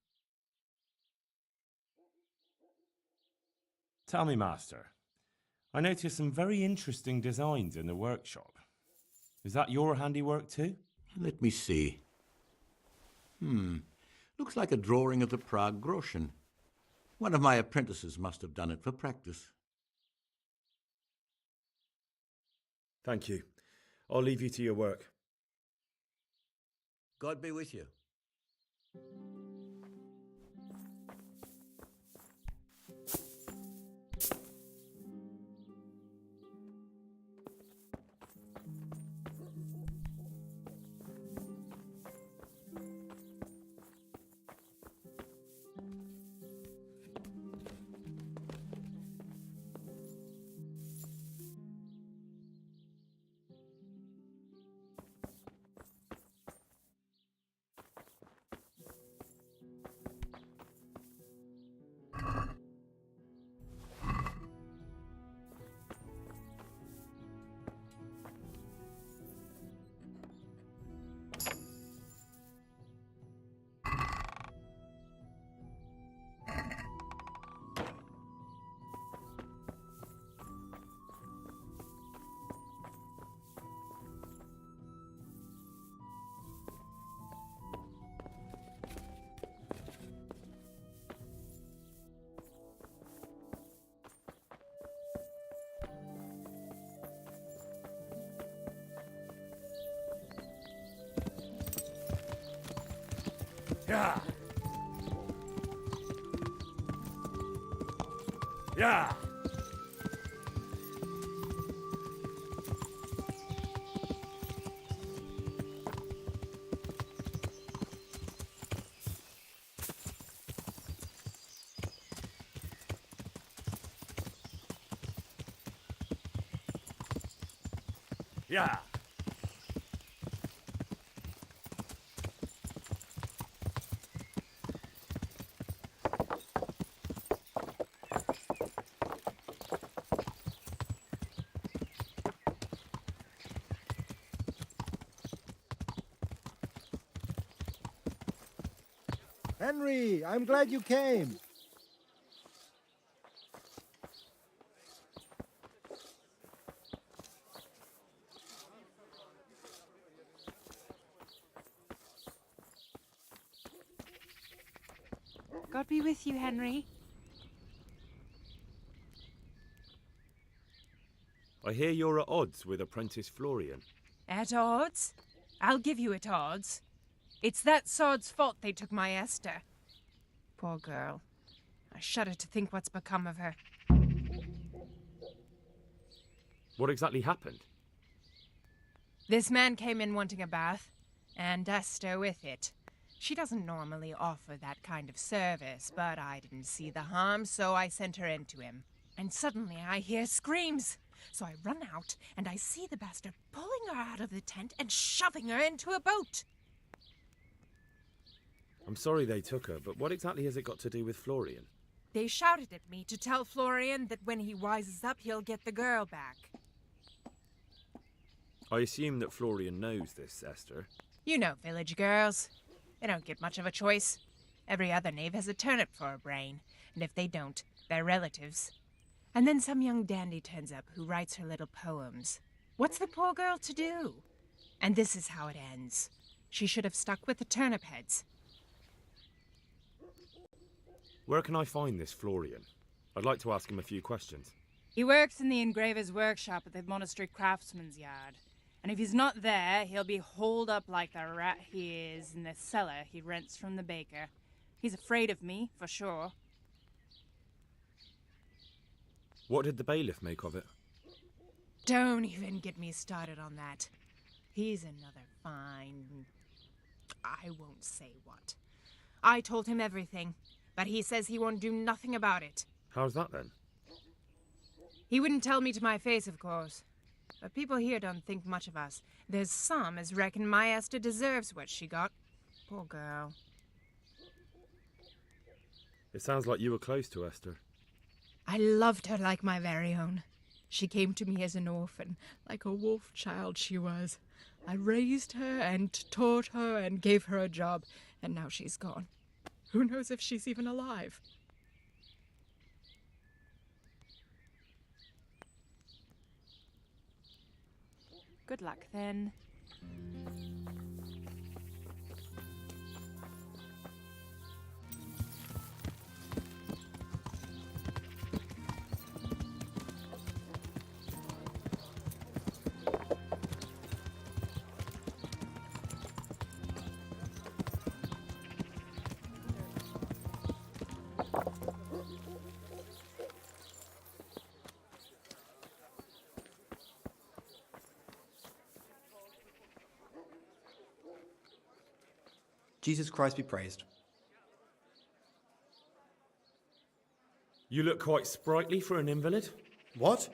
Tell me, Master, I noticed some very interesting designs in the workshop. Is that your handiwork too? Let me see. Looks like a drawing of the Prague Groschen. One of my apprentices must have done it for practice. Thank you. I'll leave you to your work. God be with you. Yeah. Yeah. Yeah. Henry, I'm glad you came. God be with you, Henry. I hear you're at odds with apprentice Florian. At odds? I'll give you at odds. It's that sod's fault they took my Esther. Poor girl. I shudder to think what's become of her. What exactly happened? This man came in wanting a bath, and Esther with it. She doesn't normally offer that kind of service, but I didn't see the harm, so I sent her in to him. And suddenly I hear screams. So I run out, and I see the bastard pulling her out of the tent and shoving her into a boat. I'm sorry they took her, but what exactly has it got to do with Florian? They shouted at me to tell Florian that when he wises up, he'll get the girl back. I assume that Florian knows this, Esther. You know village girls. They don't get much of a choice. Every other knave has a turnip for a brain, and if they don't, they're relatives. And then some young dandy turns up who writes her little poems. What's the poor girl to do? And this is how it ends. She should have stuck with the turnip heads. Where can I find this Florian? I'd like to ask him a few questions. He works in the engraver's workshop at the monastery craftsman's yard. And if he's not there, he'll be holed up like the rat he is in the cellar he rents from the baker. He's afraid of me, for sure. What did the bailiff make of it? Don't even get me started on that. He's another fine... I won't say what. I told him everything, but he says he won't do nothing about it. How's that then? He wouldn't tell me to my face, of course. But people here don't think much of us. There's some as reckon my Esther deserves what she got. Poor girl. It sounds like you were close to Esther. I loved her like my very own. She came to me as an orphan, like a wolf child she was. I raised her and taught her and gave her a job, and now she's gone. Who knows if she's even alive? Good luck, then. Jesus Christ be praised. You look quite sprightly for an invalid. What?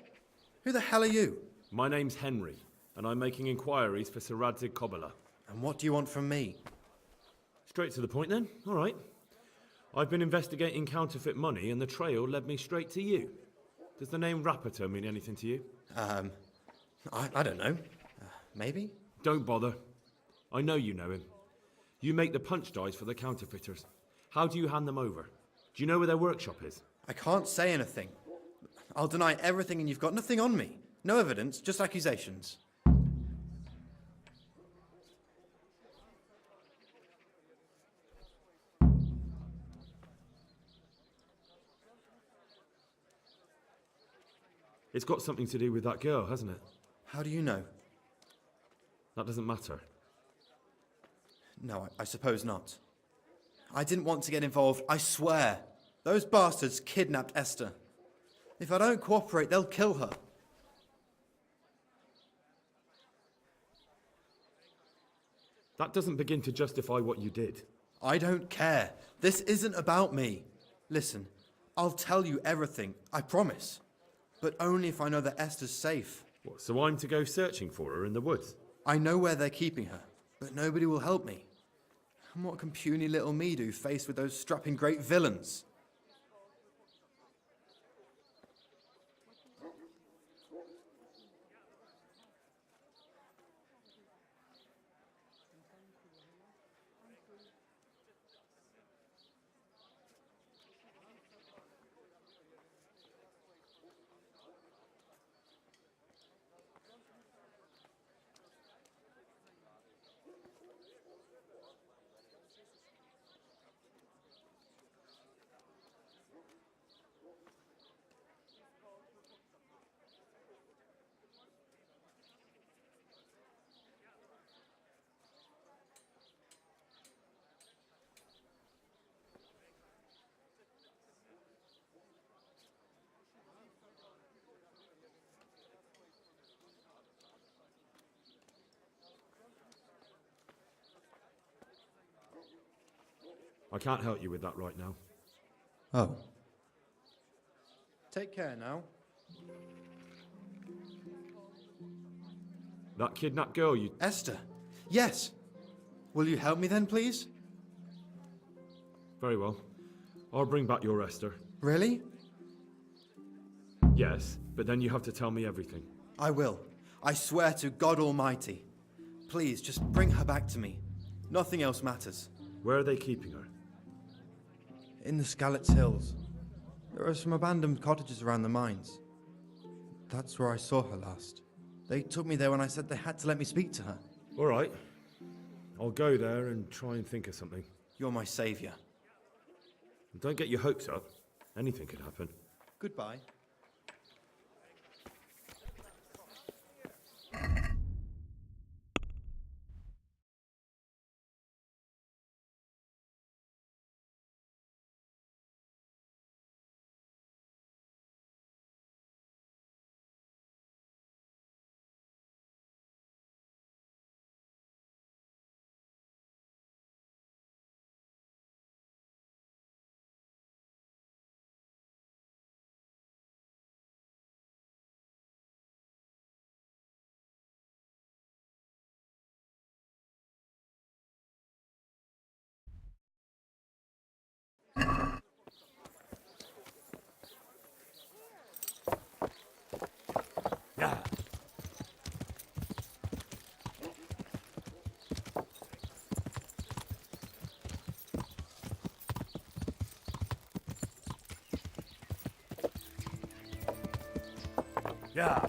Who the hell are you? My name's Henry, and I'm making inquiries for Sir Radzig Kobyla. And what do you want from me? Straight to the point then. All right. I've been investigating counterfeit money, and the trail led me straight to you. Does the name Rapiter mean anything to you? I don't know. Maybe? Don't bother. I know you know him. You make the punch dies for the counterfeiters. How do you hand them over? Do you know where their workshop is? I can't say anything. I'll deny everything and you've got nothing on me. No evidence, just accusations. It's got something to do with that girl, hasn't it? How do you know? That doesn't matter. No, I suppose not. I didn't want to get involved, I swear. Those bastards kidnapped Esther. If I don't cooperate, they'll kill her. That doesn't begin to justify what you did. I don't care. This isn't about me. Listen, I'll tell you everything, I promise. But only if I know that Esther's safe. What, so I'm to go searching for her in the woods? I know where they're keeping her, but nobody will help me. And what can puny little me do faced with those strapping great villains? I can't help you with that right now. Oh. Take care now. That kidnapped girl you... Esther! Yes! Will you help me then, please? Very well. I'll bring back your Esther. Really? Yes, but then you have to tell me everything. I will. I swear to God Almighty. Please, just bring her back to me. Nothing else matters. Where are they keeping her? In the Skalitz Hills. There are some abandoned cottages around the mines. That's where I saw her last. They took me there when I said they had to let me speak to her. All right. I'll go there and try and think of something. You're my savior. Don't get your hopes up. Anything could happen. Goodbye. Yeah. Yeah.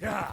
Yeah.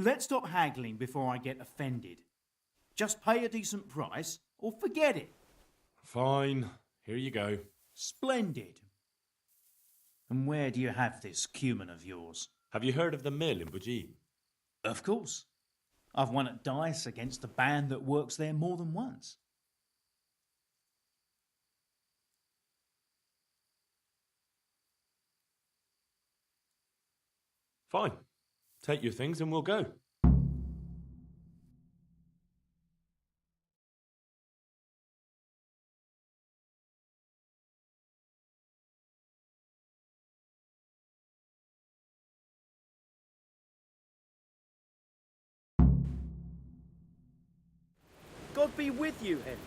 Let's stop haggling before I get offended. Just pay a decent price or forget it. Fine. Here you go. Splendid. And where do you have this cumin of yours? Have you heard of the mill in Bujin? Of course. I've won at dice against a band that works there more than once. Fine. Take your things and we'll go. God be with you, Henry.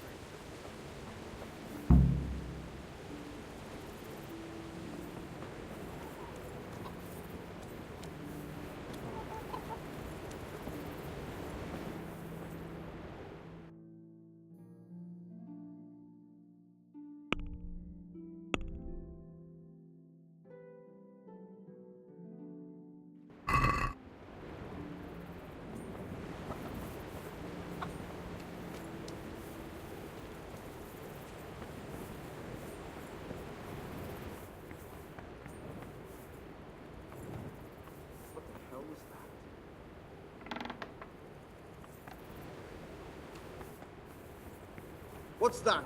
What's that?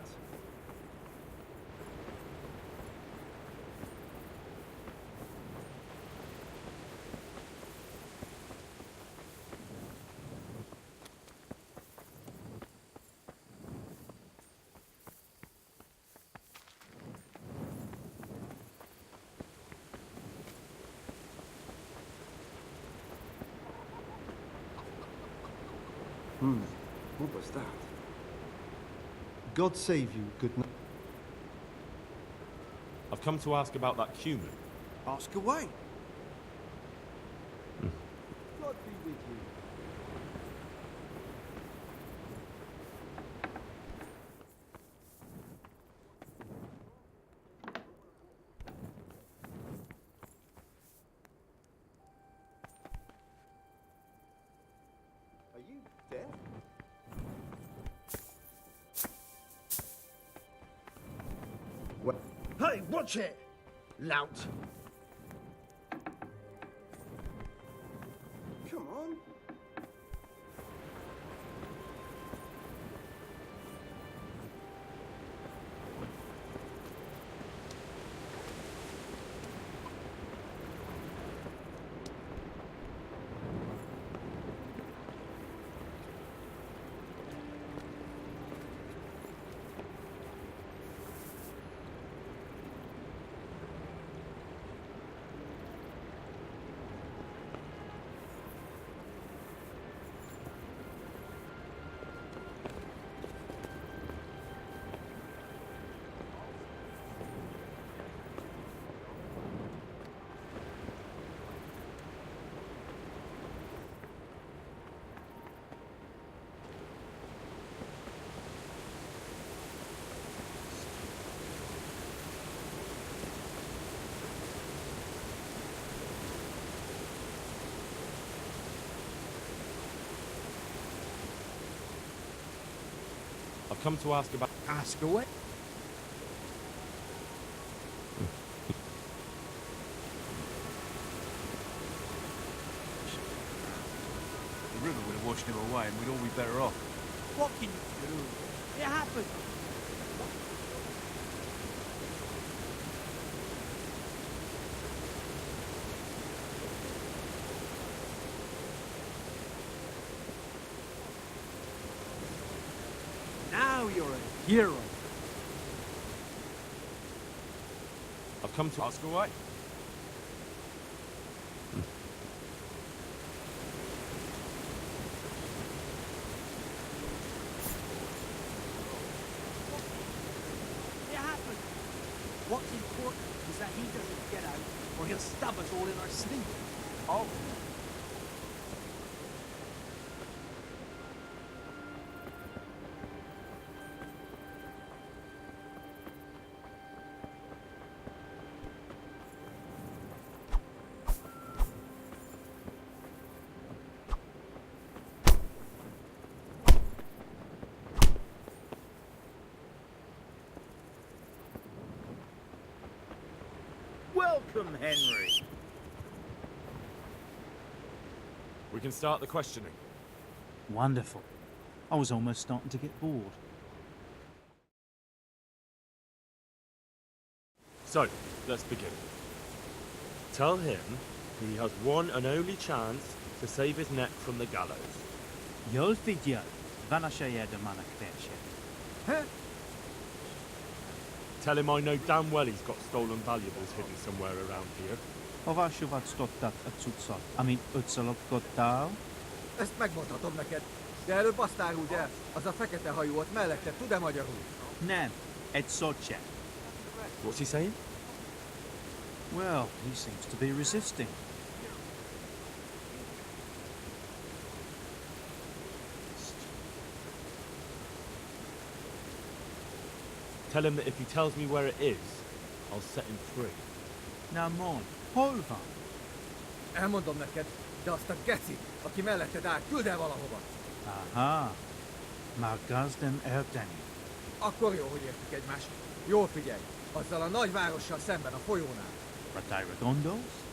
What was that? God save you, good night. I've come to ask about that cumin. Ask away. God be with you. Are you deaf? Hey, watch it, lout. Come on. I've come to ask about... Ask away. The river would have washed him away and we'd all be better off. What can you do? It happened. Now you're a hero. I've come to ask away. It happened. What's important is that he doesn't get out, or he'll stab us all in our sleep. Oh. Welcome, Henry. We can start the questioning. Wonderful. I was almost starting to get bored. So, let's begin. Tell him he has one and only chance to save his neck from the gallows. Jól figyelj, van a saját a manakverse. Tell him I know damn well he's got stolen valuables hidden somewhere around here. Hova suvatszottak a cuccot, amit ötszalogkodtál? Ezt megmondhatom neked, de előbb azt áruld el, az a fekete hajú ott mellette tud-e magyarul? Nem, egy szót sem. What's he saying? Well, he seems to be resisting. Tell him that if he tells me where it is, I'll set him free. Na mond, hol van? Elmondom neked, de azt a geci, aki melletted áll, küld el valahova. Aha, már gazden elteni. Akkor jó, hogy értük egymást. Jól figyelj, azzal a nagy várossal szemben a folyónál. Ratályra gondolsz?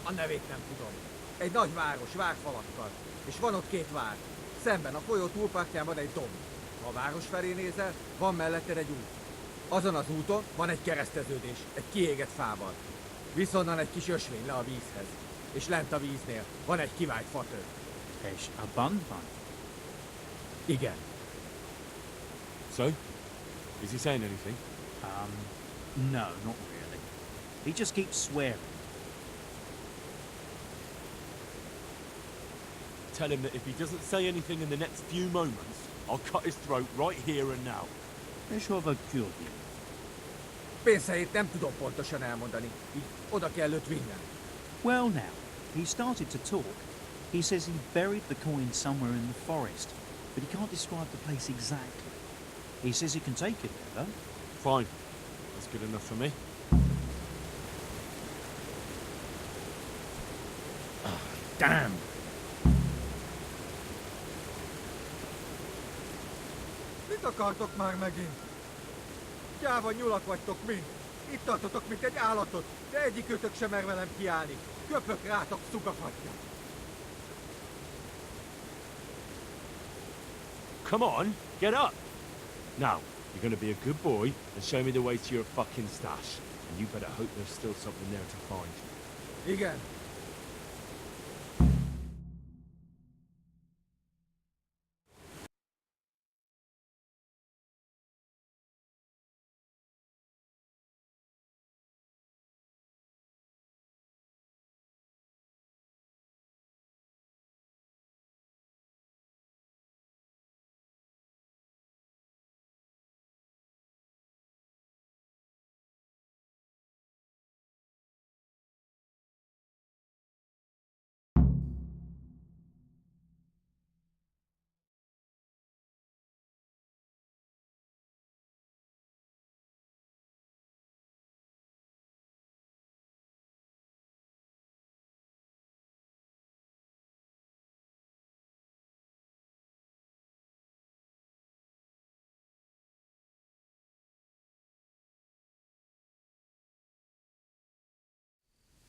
A nevét nem tudom. Egy nagy város várfalakkal, és van ott két vár. Szemben a folyó túlpartján van egy domb. Ha a város felé nézel, van melletted egy út. Azon az úton van egy kereszteződés, egy kiégett fával. Viszonnan egy kis ösvény le a vízhez. És lent a víznél van egy kivált fatő. És a bandban? Igen. So? Is he saying anything? No, not really. He just keeps swearing. Tell him that if he doesn't say anything in the next few moments, I'll cut his throat right here and now. És hova küldjük? Pénzhelyét nem tudom pontosan elmondani, így oda kell őt vinnem. Well now, he started to talk. He says he buried the coin somewhere in the forest, but he can't describe the place exactly. He says he can take it there, though. Fine. That's good enough for me. Damn! Mit akartok már megint? Gyáva nyulak vagytok mind. Itt tartotok, mint egy állatot, de egyikőtök sem mer velem kiállni. Köpök rátok szukafatja. Come on, get up! Now, you're gonna be a good boy and show me the way to your fucking stash. And you better hope there's still something there to find. Igen.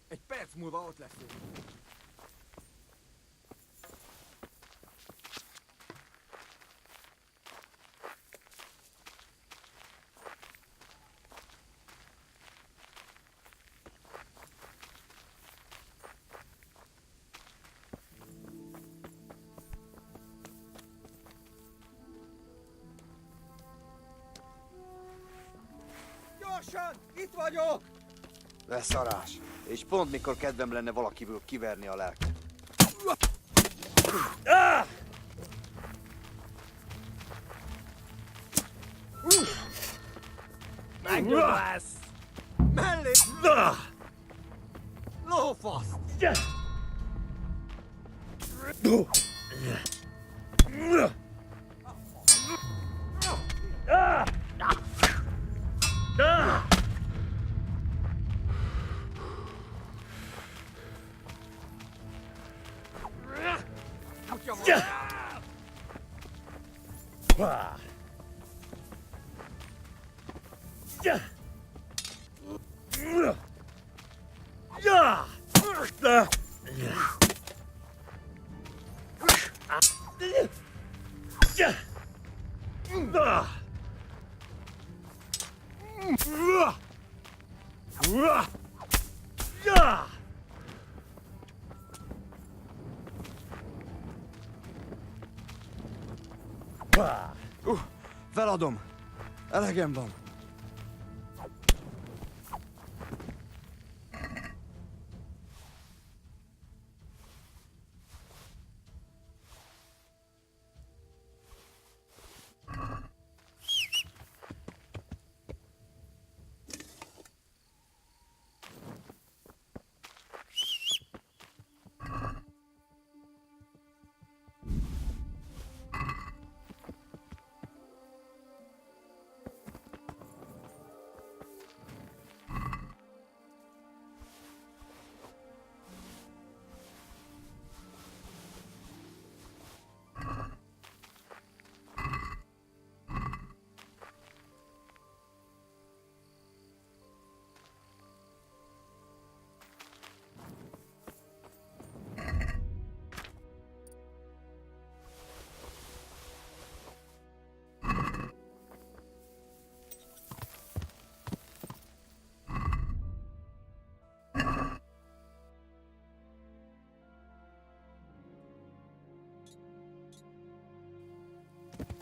Egy perc múlva ott leszünk. Gyorsan! Itt vagyok! Leszarás. És pont mikor kedvem lenne valakiből kiverni a lelket. Megdöbálsz! Mellé! Lófasz! Feladom. Elegem van.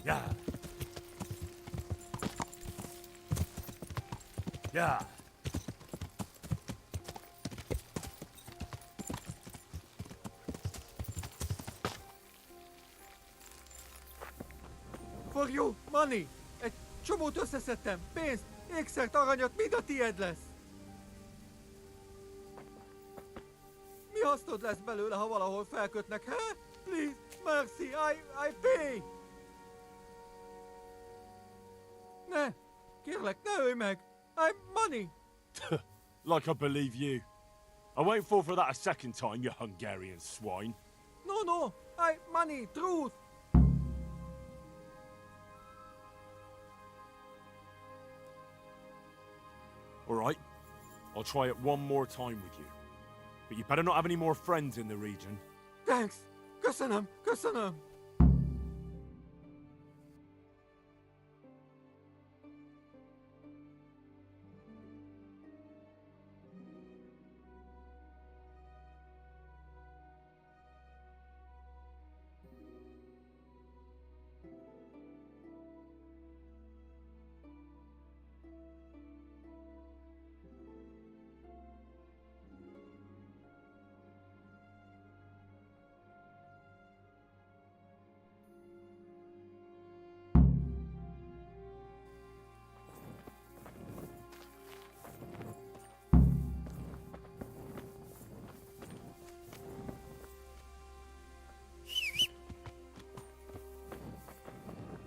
Yeah. Yeah. For you, money! Egy csomót összeszedtem, pénzt, ékszert, aranyat, mind a tied lesz! Mi hasznod lesz belőle, ha valahol felkötnek, he? Please, mercy, I pay! Ne! Kérlek, ne ölj meg! I'm money! Like I believe you. I won't fall for that a second time, you Hungarian swine. No, I money, truth! All right, I'll try it one more time with you. But you better not have any more friends in the region. Thanks! Köszönöm, köszönöm!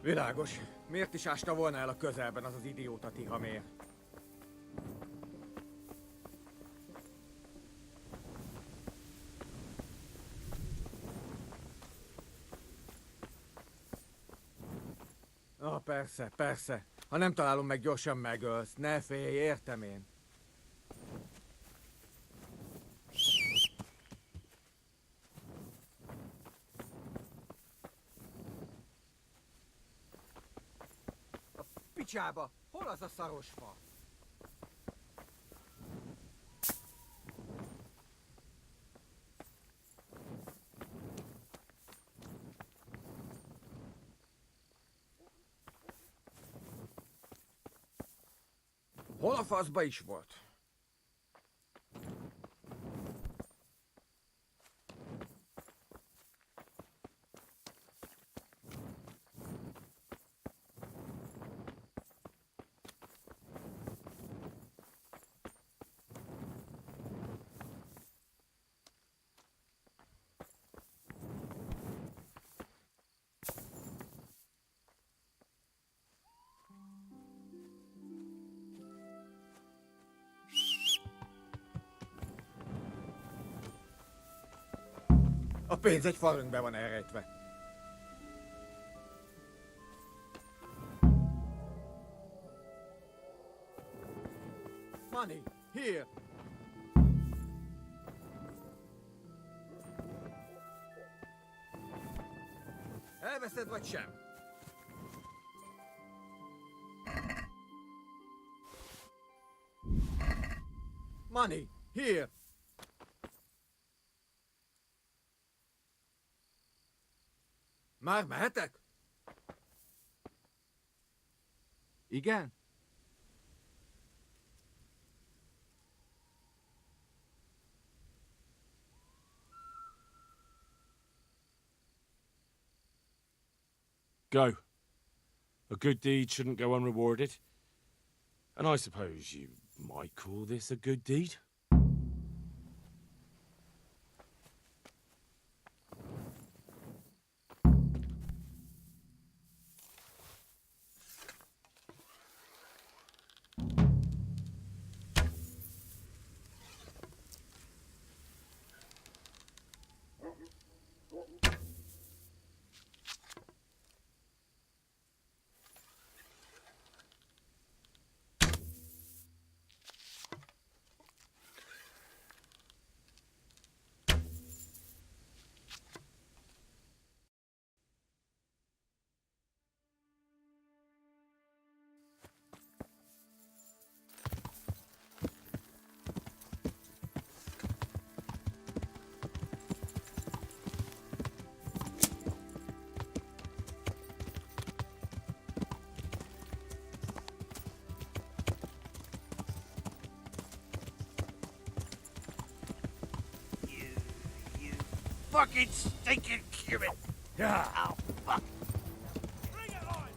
Világos. Miért is ásta volna el a közelben az idióta Tihamér? Persze. Ha nem találom meg, gyorsan megölsz. Ne félj, értem én. Picsába! Hol az a szaros fa? Hol a faszba is volt? A pénz egy falünkbe van elrejtve. Money, here. veszed, vagy sem? Money, here! Már mehetek? Igen. Go. A good deed shouldn't go unrewarded. And I suppose you might call this a good deed? Fucking stinking cumin! Oh, fuck! Bring it on!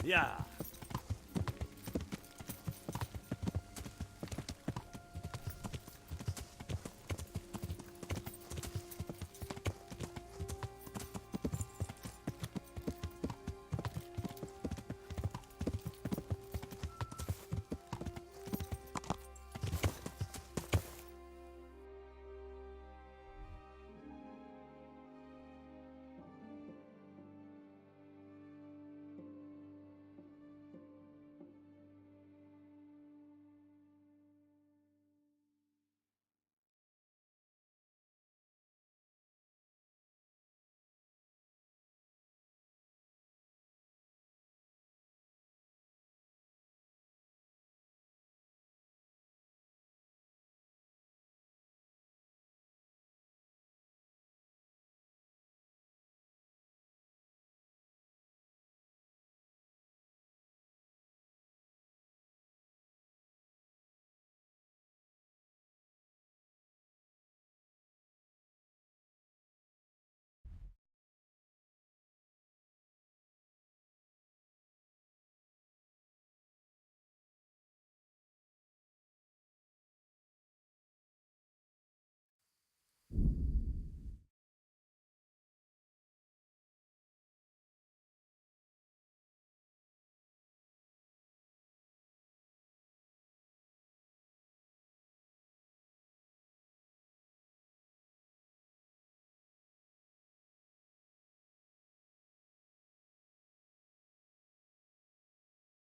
Yeah.